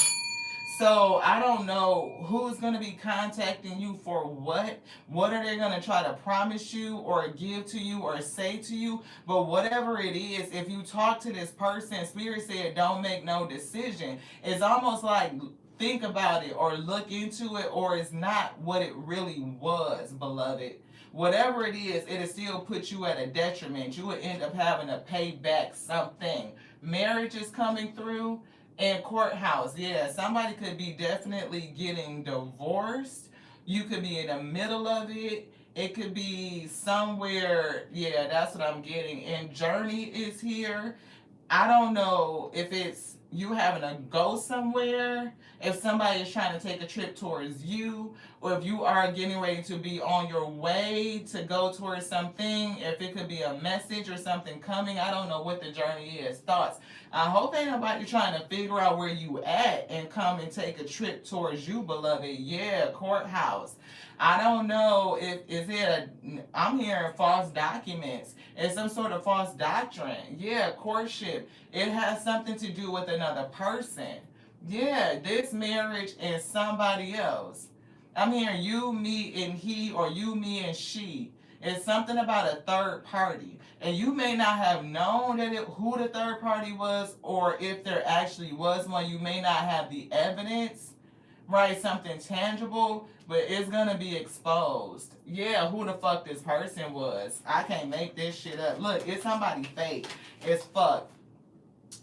So I don't know who's going to be contacting you for what. What are they going to try to promise you or give to you or say to you? But whatever it is, if you talk to this person, Spirit said don't make no decision. It's almost like think about it or look into it, or it's not what it really was, beloved. Whatever it is, it'll still put you at a detriment. You would end up having to pay back something. Marriage is coming through. And courthouse, yeah, somebody could be definitely getting divorced. You could be in the middle of it. It could be somewhere, yeah, that's what I'm getting. And journey is here. I don't know if it's you having to go somewhere, if somebody is trying to take a trip towards you, or if you are getting ready to be on your way to go towards something, if it could be a message or something coming, I don't know what the journey is. Thoughts. I hope ain't nobody trying to figure out where you at and come and take a trip towards you, beloved. Yeah, courthouse. I don't know if is it a. I'm hearing false documents. It's some sort of false doctrine. Yeah, courtship. It has something to do with another person. Yeah, this marriage and somebody else. I'm hearing you, me, and he, or you, me, and she. It's something about a third party. And you may not have known who the third party was, or if there actually was one. You may not have the evidence, right? Something tangible, but it's gonna be exposed. Yeah, who the fuck this person was. I can't make this shit up. Look, it's somebody fake. It's fuck.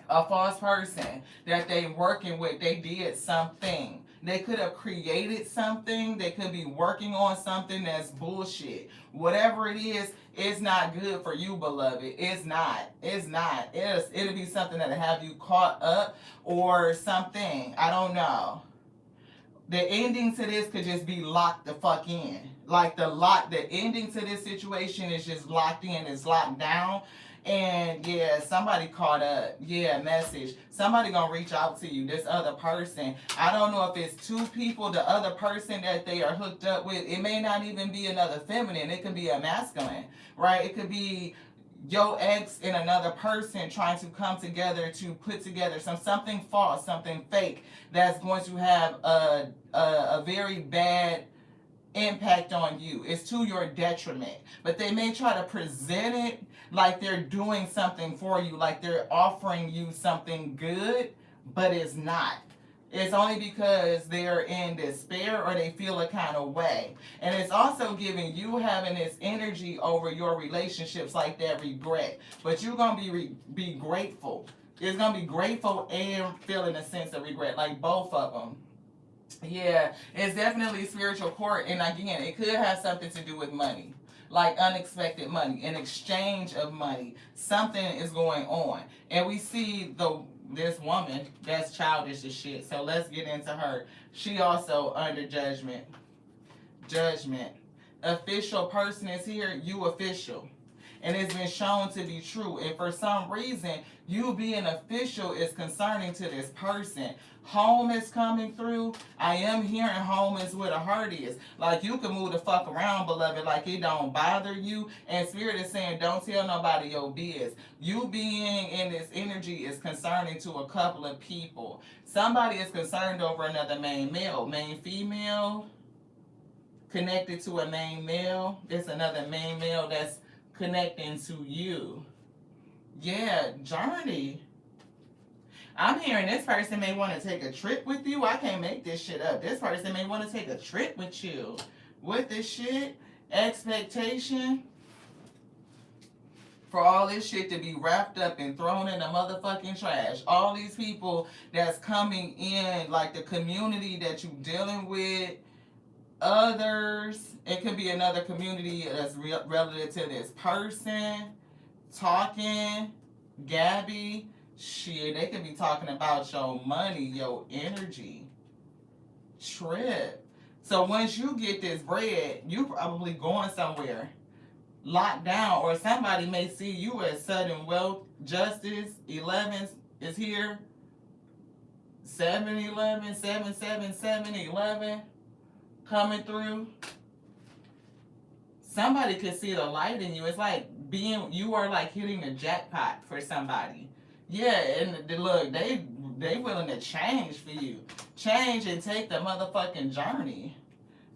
A false person that they working with. They did something. They could have created something. They could be working on something that's bullshit. Whatever it is, it's not good for you, beloved. It's not. It's not. It'll be something that'll have you caught up or something. I don't know. The ending to this could just be locked the fuck in. Like the ending to this situation is just locked in, it's locked down. And yeah, somebody caught up. Yeah, message. Somebody gonna reach out to you, this other person. I don't know if it's two people, the other person that they are hooked up with. It may not even be another feminine, it could be a masculine, right? It could be your ex and another person trying to come together to put together something false, something fake that's going to have a very bad impact on you. It's to your detriment. But they may try to present it like they're doing something for you, like they're offering you something good, but it's not. It's only because they're in despair or they feel a kind of way. And it's also giving you having this energy over your relationships, like that regret. But you're going to be grateful. It's going to be grateful and feeling a sense of regret, like both of them. Yeah, it's definitely spiritual court. And again, it could have something to do with money, like unexpected money, an exchange of money. Something is going on. And we see this woman that's childish as shit. So let's get into her. She also under judgment. Judgment. Official person is here, you official. And it's been shown to be true. And for some reason, you being official is concerning to this person. Home is coming through. I am hearing home is where the heart is. Like you can move the fuck around, beloved, like it don't bother you. And Spirit is saying, don't tell nobody your biz. You being in this energy is concerning to a couple of people. Somebody is concerned over another main male, main female, connected to a main male. There's another main male that's connecting to you. Yeah, journey. I'm hearing this person may want to take a trip with you. I can't make this shit up. This person may want to take a trip with you. With this shit, expectation for all this shit to be wrapped up and thrown in the motherfucking trash. All these people that's coming in, like the community that you dealing with, others. It could be another community that's relative to this person. Talking, Gabby. Shit, they could be talking about your money, your energy. Trip. So once you get this bread, you probably going somewhere. Locked down, or somebody may see you as sudden wealth. Justice 11 is here. 7-11, 7-7-7-11 coming through. Somebody could see the light in you. It's like you are like hitting the jackpot for somebody. Yeah, and look, they willing to change for you. Change and take the motherfucking journey.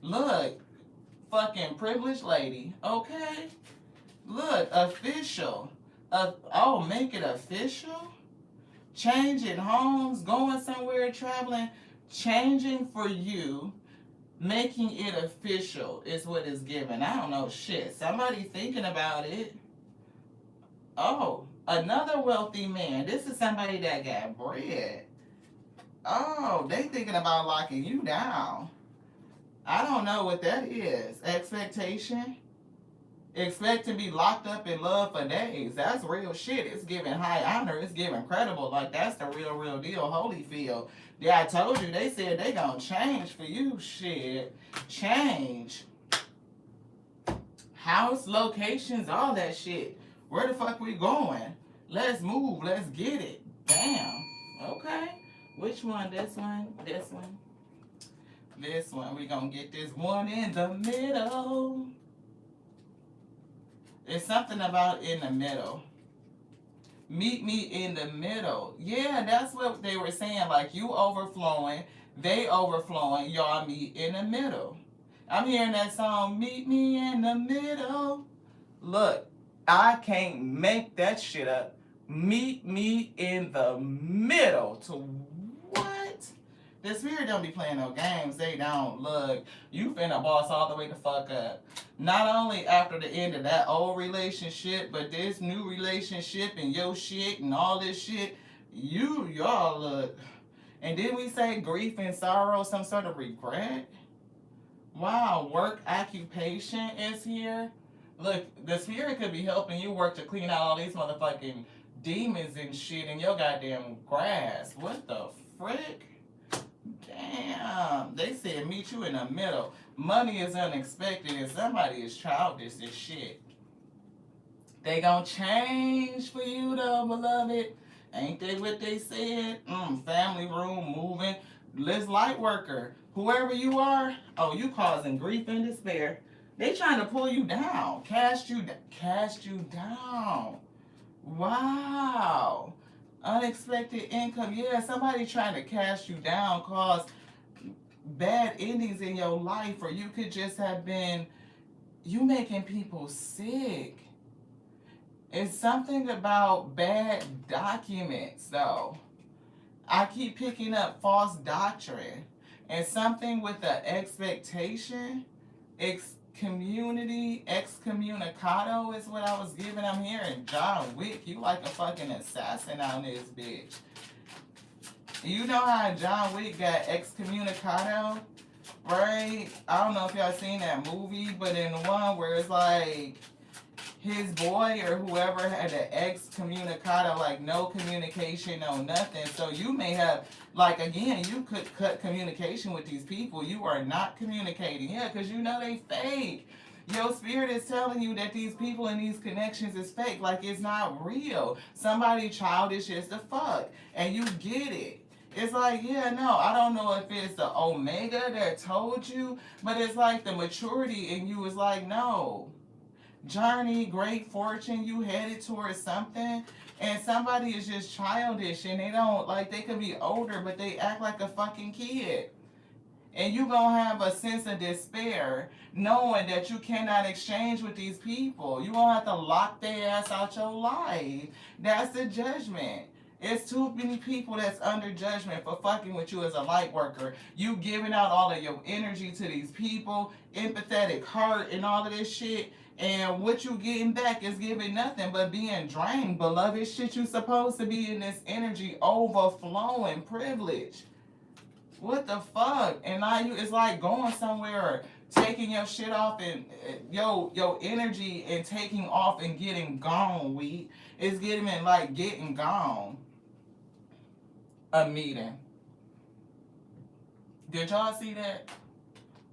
Look, fucking privileged lady. Okay? Look, official. Make it official? Changing homes, going somewhere, traveling, changing for you, making it official is what is given. I don't know shit. Somebody thinking about it. Oh, another wealthy man. This is somebody that got bread. Oh, they thinking about locking you down. I don't know what that is. Expectation? Expect to be locked up in love for days. That's real shit. It's giving high honor. It's giving credible. Like, that's the real deal. Holyfield. Yeah, I told you. They said they gonna change for you. Shit. Change. House, locations, all that shit. Where the fuck we going? Let's move. Let's get it. Damn. Okay. Which one? This one? This one? This one. We gonna get this one in the middle. It's something about in the middle. Meet me in the middle. Yeah, that's what they were saying. Like, you overflowing, they overflowing, y'all meet in the middle. I'm hearing that song, Meet Me in the Middle. Look, I can't make that shit up. Meet me in the middle. To what? The spirit don't be playing no games. They don't. Look, you finna boss all the way the fuck up. Not only after the end of that old relationship, but this new relationship and your shit and all this shit. Y'all look. And then we say grief and sorrow, some sort of regret. Wow, work occupation is here. Look, the spirit could be helping you work to clean out all these motherfucking demons and shit in your goddamn grass. What the frick? Damn. They said meet you in the middle. Money is unexpected and somebody is childish as shit. They gonna change for you though, beloved. Ain't they what they said? Family room moving. Liz light worker. Whoever you are, oh, you causing grief and despair. They trying to pull you down. Cast you down. Wow. Unexpected income. Yeah, somebody trying to cast you down, cause bad endings in your life, or you could just have been you making people sick. It's something about bad documents though. I keep picking up false doctrine and something with the expectation, excommunicado is what I was given. I'm hearing John Wick. You like a fucking assassin on this bitch. You know how John Wick got excommunicado, right? I don't know if y'all seen that movie, but in the one where it's like his boy or whoever had an excommunicado, like no communication, no nothing. So you may have, like, again, you could cut communication with these people. You are not communicating. Yeah, because you know they fake. Your spirit is telling you that these people and these connections is fake. Like, it's not real. Somebody childish as the fuck. And you get it. It's like, yeah, no, I don't know if it's the omega that told you, but it's like the maturity in you is like, no. Journey, great fortune, you headed towards something, and somebody is just childish and they don't, like, they could be older, but they act like a fucking kid. And you gonna have a sense of despair knowing that you cannot exchange with these people. You gonna have to lock their ass out your life. That's the judgment. It's too many people that's under judgment for fucking with you as a light worker. You giving out all of your energy to these people, empathetic heart and all of this shit. And what you getting back is giving nothing but being drained, beloved. Shit, you supposed to be in this energy overflowing privilege. What the fuck? And now you, it's like going somewhere, taking your shit off and your energy and taking off and getting gone. It's getting like getting gone. A meeting. Did y'all see that?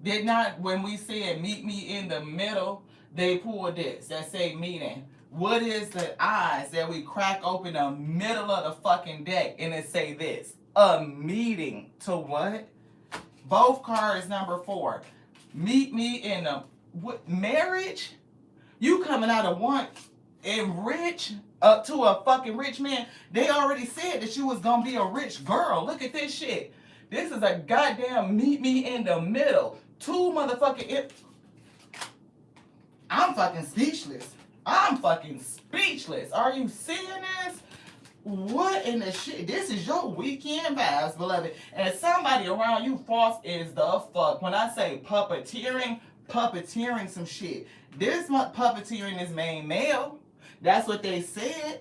Did not, when we said meet me in the middle, they pulled this that say meeting. What is the eyes that we crack open the middle of the fucking deck and it say this? A meeting to what? Both cards number 4. Meet me in a what, marriage? You coming out of one and rich up to a fucking rich man. They already said that you was gonna be a rich girl. Look at this shit. This is a goddamn meet me in the middle. 2 motherfucking I'm fucking speechless. I'm fucking speechless. Are you seeing this? What in the shit? This is your weekend vibes, beloved. And somebody around you false is the fuck. When I say puppeteering some shit. This puppeteering is main male. That's what they said.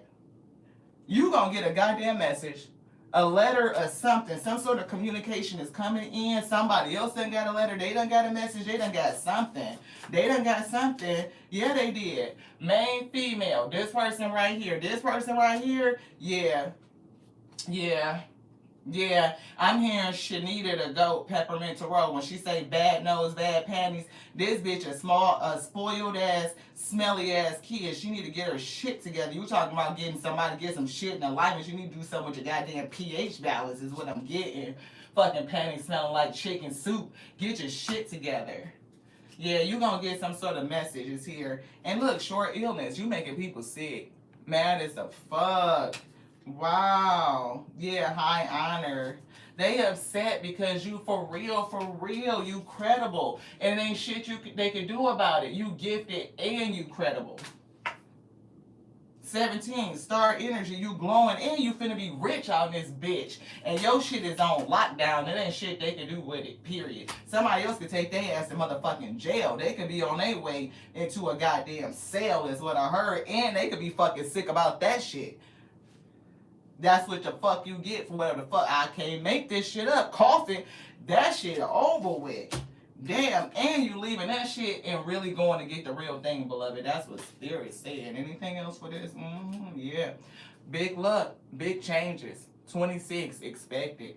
You gonna get a goddamn message. A letter or something, some sort of communication is coming in. Somebody else done got a letter, they done got a message, they done got something. They done got something. Yeah, they did. Main female, this person right here, this person right here, yeah, yeah. Yeah, I'm hearing Shanita the goat, peppermint to roll. When she say bad nose, bad panties, this bitch a small, spoiled ass, smelly ass kid. She need to get her shit together. You talking about getting somebody to get some shit in alignment? You need to do something with your goddamn pH balance. Is what I'm getting. Fucking panties smelling like chicken soup. Get your shit together. Yeah, you gonna get some sort of messages here. And look, short illness. You making people sick. Mad as the fuck. Wow. Yeah, high honor. They upset because you for real, you credible. And ain't shit they can do about it. You gifted and you credible. 17, star energy, you glowing and you finna be rich out in this bitch. And your shit is on lockdown. It ain't shit they can do with it, period. Somebody else could take their ass to motherfucking jail. They could be on their way into a goddamn cell is what I heard. And they could be fucking sick about that shit. That's what the fuck you get for whatever the fuck. I can't make this shit up. Coughing, that shit over with. Damn, and you leaving that shit and really going to get the real thing, beloved. That's what Spirit said. Anything else for this? Yeah. Big luck, big changes. 26, expected.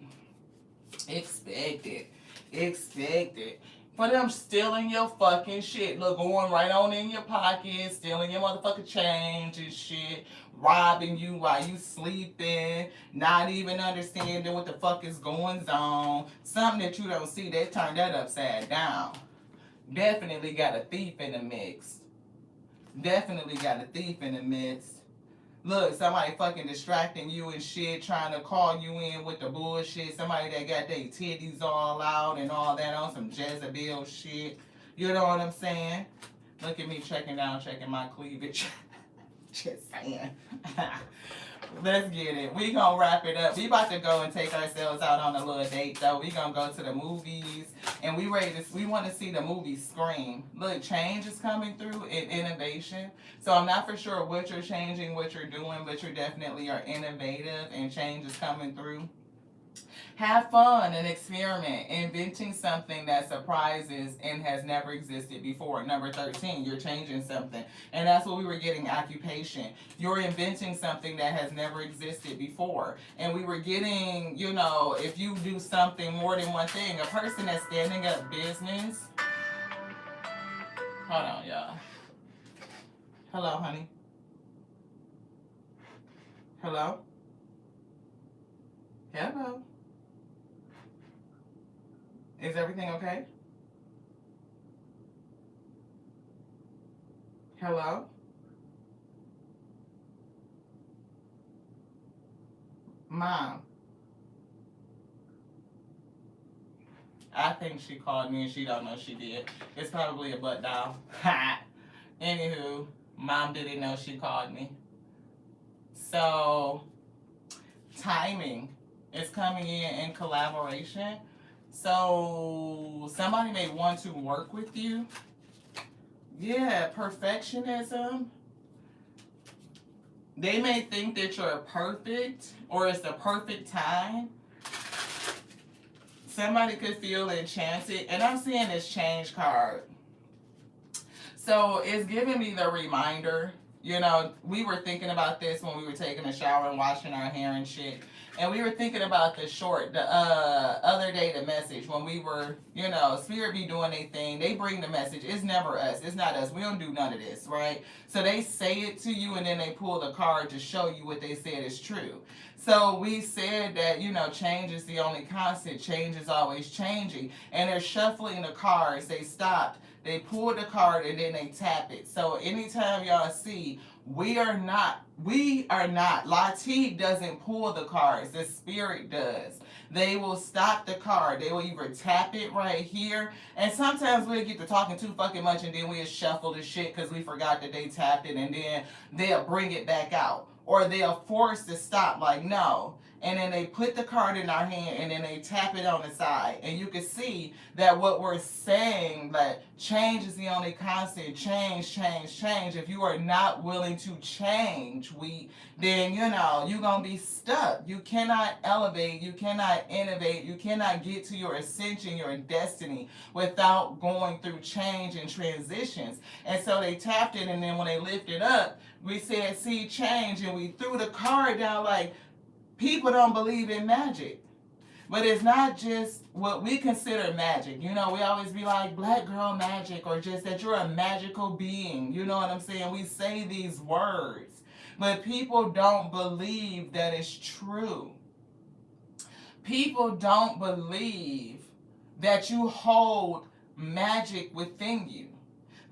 Expected. Expected. For them stealing your fucking shit. Look, going right on in your pocket, stealing your motherfucking change and shit, robbing you while you sleeping, not even understanding what the fuck is going on. Something that you don't see, they turned that upside down. Definitely got a thief in the mix. Definitely got a thief in the mix. Look, somebody fucking distracting you and shit, trying to call you in with the bullshit. Somebody that got their titties all out and all that on some Jezebel shit. You know what I'm saying? Look at me checking my cleavage. Just saying. Let's get it. We gonna wrap it up. We about to go and take ourselves out on a little date though. We gonna go to the movies and we want to see the movie Scream. Look, change is coming through in innovation. So I'm not for sure what you're changing, what you're doing, but you definitely are innovative and change is coming through. Have fun and experiment, inventing something that surprises and has never existed before. Number 13, you're changing something. And that's what we were getting, occupation. You're inventing something that has never existed before. And we were getting, if you do something more than one thing, a person that's standing up business. Hold on, y'all. Hello, honey. Hello? Hello? Is everything okay? Hello? Mom. I think she called me and she don't know she did. It's probably a butt dial. Anywho, Mom didn't know she called me. So, timing is coming in collaboration. So somebody may want to work with you. Yeah, perfectionism. They may think that you're perfect or it's the perfect time. Somebody could feel enchanted. And I'm seeing this change card. So it's giving me the reminder. We were thinking about this when we were taking a shower and washing our hair and shit. And we were thinking about the other day, the message, when we were, Spirit be doing their thing. They bring the message. It's never us. It's not us. We don't do none of this, right? So they say it to you and then they pull the card to show you what they said is true. So we said that, change is the only constant. Change is always changing. And they're shuffling the cards. They stopped. They pulled the card and then they tap it. So anytime y'all see, we are not. Latif doesn't pull the cards. The Spirit does. They will stop the card. They will either tap it right here. And sometimes we'll get to talking too fucking much and then we'll shuffle the shit because we forgot that they tapped it and then they'll bring it back out. Or they'll force to stop like, no. and then they put the card in our hand and then they tap it on the side. And you can see that what we're saying, that change is the only constant. Change, change, change. If you are not willing to change, then you're gonna be stuck. You cannot elevate, you cannot innovate, you cannot get to your ascension, your destiny, without going through change and transitions. And so they tapped it, and then when they lifted up, we said, see change, and we threw the card down. Like, people don't believe in magic. But it's not just what we consider magic. We always be like, black girl magic, or just that you're a magical being. You know what I'm saying? We say these words, but people don't believe that it's true. People don't believe that you hold magic within you.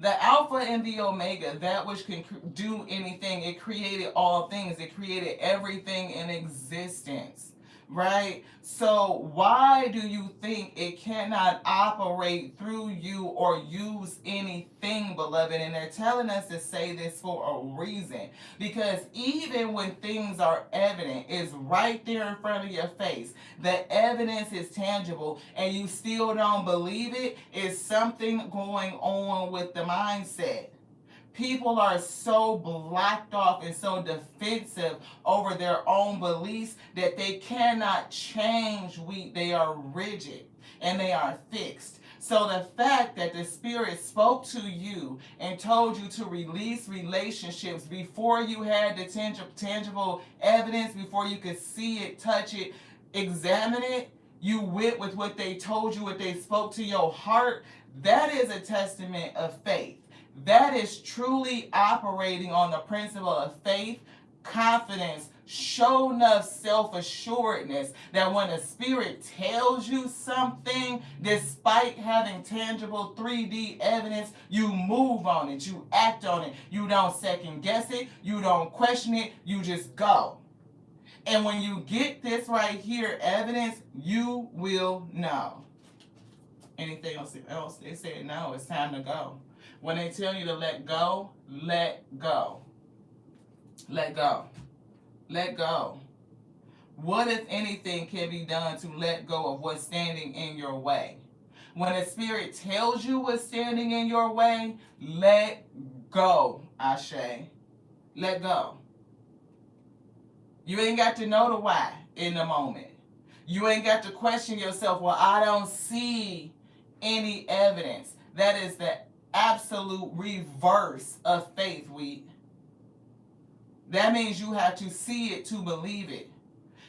The Alpha and the Omega, that which can do anything, it created all things. It created everything in existence, right? So why do you think it cannot operate through you or use anything, beloved? And they're telling us to say this for a reason. Because even when things are evident, it's right there in front of your face. The evidence is tangible and you still don't believe it, is something going on with the mindset. People are so blocked off and so defensive over their own beliefs that they cannot change. They are rigid and they are fixed. So the fact that the Spirit spoke to you and told you to release relationships before you had the tangible evidence, before you could see it, touch it, examine it, you went with what they told you, what they spoke to your heart, that is a testament of faith. That is truly operating on the principle of faith, confidence, show enough self-assuredness that when the Spirit tells you something, despite having tangible 3D evidence, you move on it, you act on it, you don't second guess it, you don't question it, you just go. And when you get this right here, evidence, you will know. Anything else? They said no, it's time to go. When they tell you to let go, let go. Let go. Let go. What, if anything, can be done to let go of what's standing in your way? When the Spirit tells you what's standing in your way, let go, Ashe. Let go. You ain't got to know the why in the moment. You ain't got to question yourself, well, I don't see any evidence. That is the absolute reverse of faith, That means you have to see it to believe it.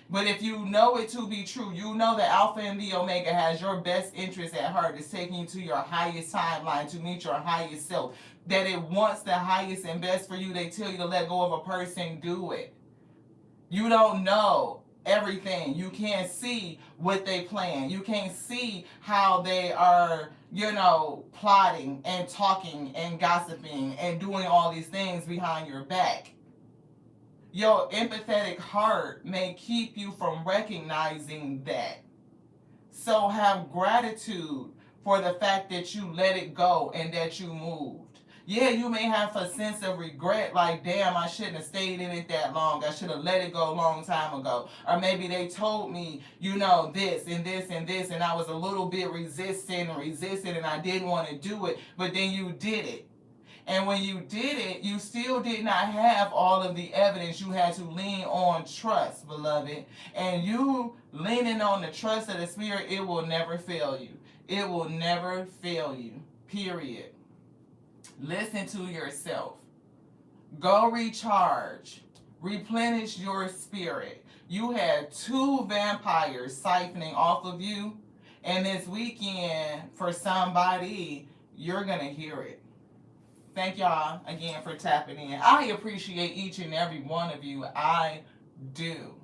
But if you know it to be true, you know that Alpha and the Omega has your best interest at heart. It's taking you to your highest timeline to meet your highest self. That it wants the highest and best for you. They tell you to let go of a person, do it. You don't know everything. You can't see what they plan. You can't see how they are, plotting and talking and gossiping and doing all these things behind your back. Your empathetic heart may keep you from recognizing that. So have gratitude for the fact that you let it go and that you moved. Yeah, you may have a sense of regret, like, damn, I shouldn't have stayed in it that long. I should have let it go a long time ago. Or maybe they told me, this and this and this, and I was a little bit resistant, and I didn't want to do it, but then you did it. And when you did it, you still did not have all of the evidence. You had to lean on trust, beloved. And you leaning on the trust of the Spirit, it will never fail you. It will never fail you, period. Listen to yourself. Go recharge. Replenish your spirit. You had 2 vampires siphoning off of you. And this weekend, for somebody, you're going to hear it. Thank y'all again for tapping in. I appreciate each and every one of you. I do.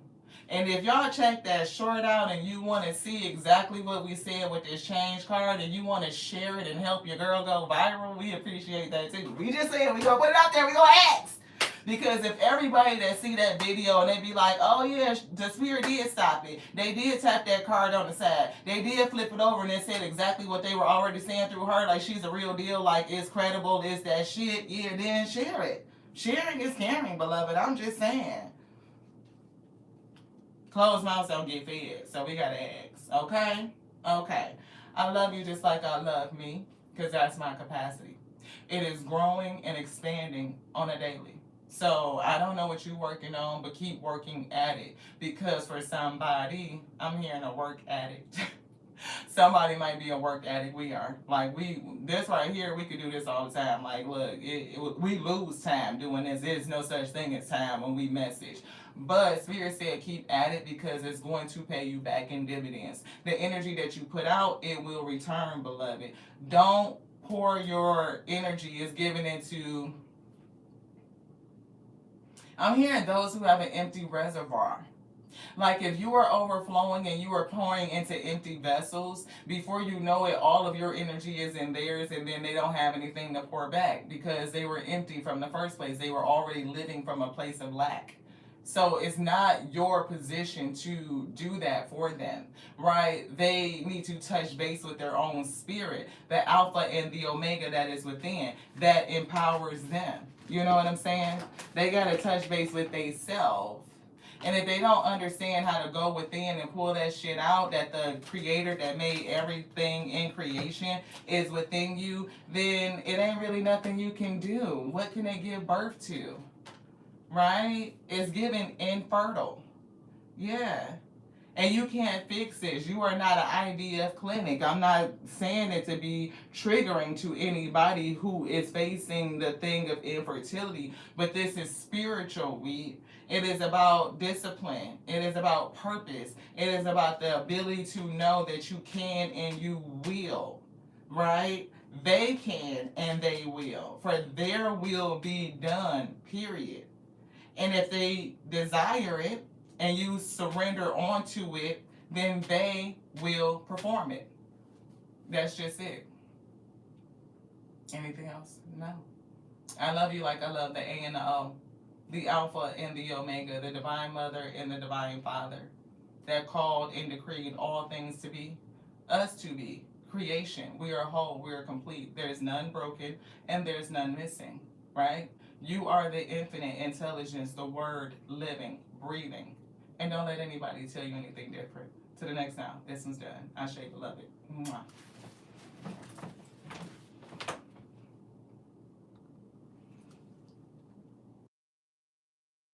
And if y'all check that short out and you want to see exactly what we said with this change card and you want to share it and help your girl go viral, we appreciate that too. We just said we gonna put it out there, we gonna ask. Because if everybody that see that video and they be like, oh yeah, the Spirit did stop it. They did tap that card on the side. They did flip it over and it said exactly what they were already saying through her, like she's a real deal, like it's credible, it's that shit. Yeah, then share it. Sharing is caring, beloved. I'm just saying. Closed mouths don't get fed, so we gotta ask. Okay? Okay. I love you just like I love me, because that's my capacity. It is growing and expanding on a daily. So I don't know what you're working on, but keep working at it. Because for somebody, I'm hearing a work addict. Somebody might be a work addict. We are like this right here. We could do this all the time. Like, look, we lose time doing this. There's no such thing as time when we message. But Spirit said keep at it because it's going to pay you back in dividends. The energy that you put out, it will return, beloved. Don't pour your energy is given into. I'm hearing those who have an empty reservoir. Like if you are overflowing and you are pouring into empty vessels, before you know it, all of your energy is in theirs, and then they don't have anything to pour back because they were empty from the first place. They were already living from a place of lack. So it's not your position to do that for them, right? They need to touch base with their own spirit, the alpha and the omega that is within, that empowers them. You know what I'm saying? They got to touch base with themselves. And if they don't understand how to go within and pull that shit out, that the creator that made everything in creation is within you, then it ain't really nothing you can do. What can they give birth to? Right? It's given infertile. Yeah. And you can't fix this. You are not an IVF clinic. I'm not saying it to be triggering to anybody who is facing the thing of infertility, but this is spiritual, it is about discipline. It is about purpose. It is about the ability to know that you can and you will, right? They can and they will. For their will be done, period. And if they desire it and you surrender onto it, then they will perform it. That's just it. Anything else? No. I love you like I love the A and the O, the Alpha and the Omega, the Divine Mother and the Divine Father that called and decreed all things to be, us to be, creation. We are whole, we are complete. There's none broken and there's none missing, right? You are the infinite intelligence, the word living, breathing. And don't let anybody tell you anything different. To the next now. This one's done. I beloved. Mwah.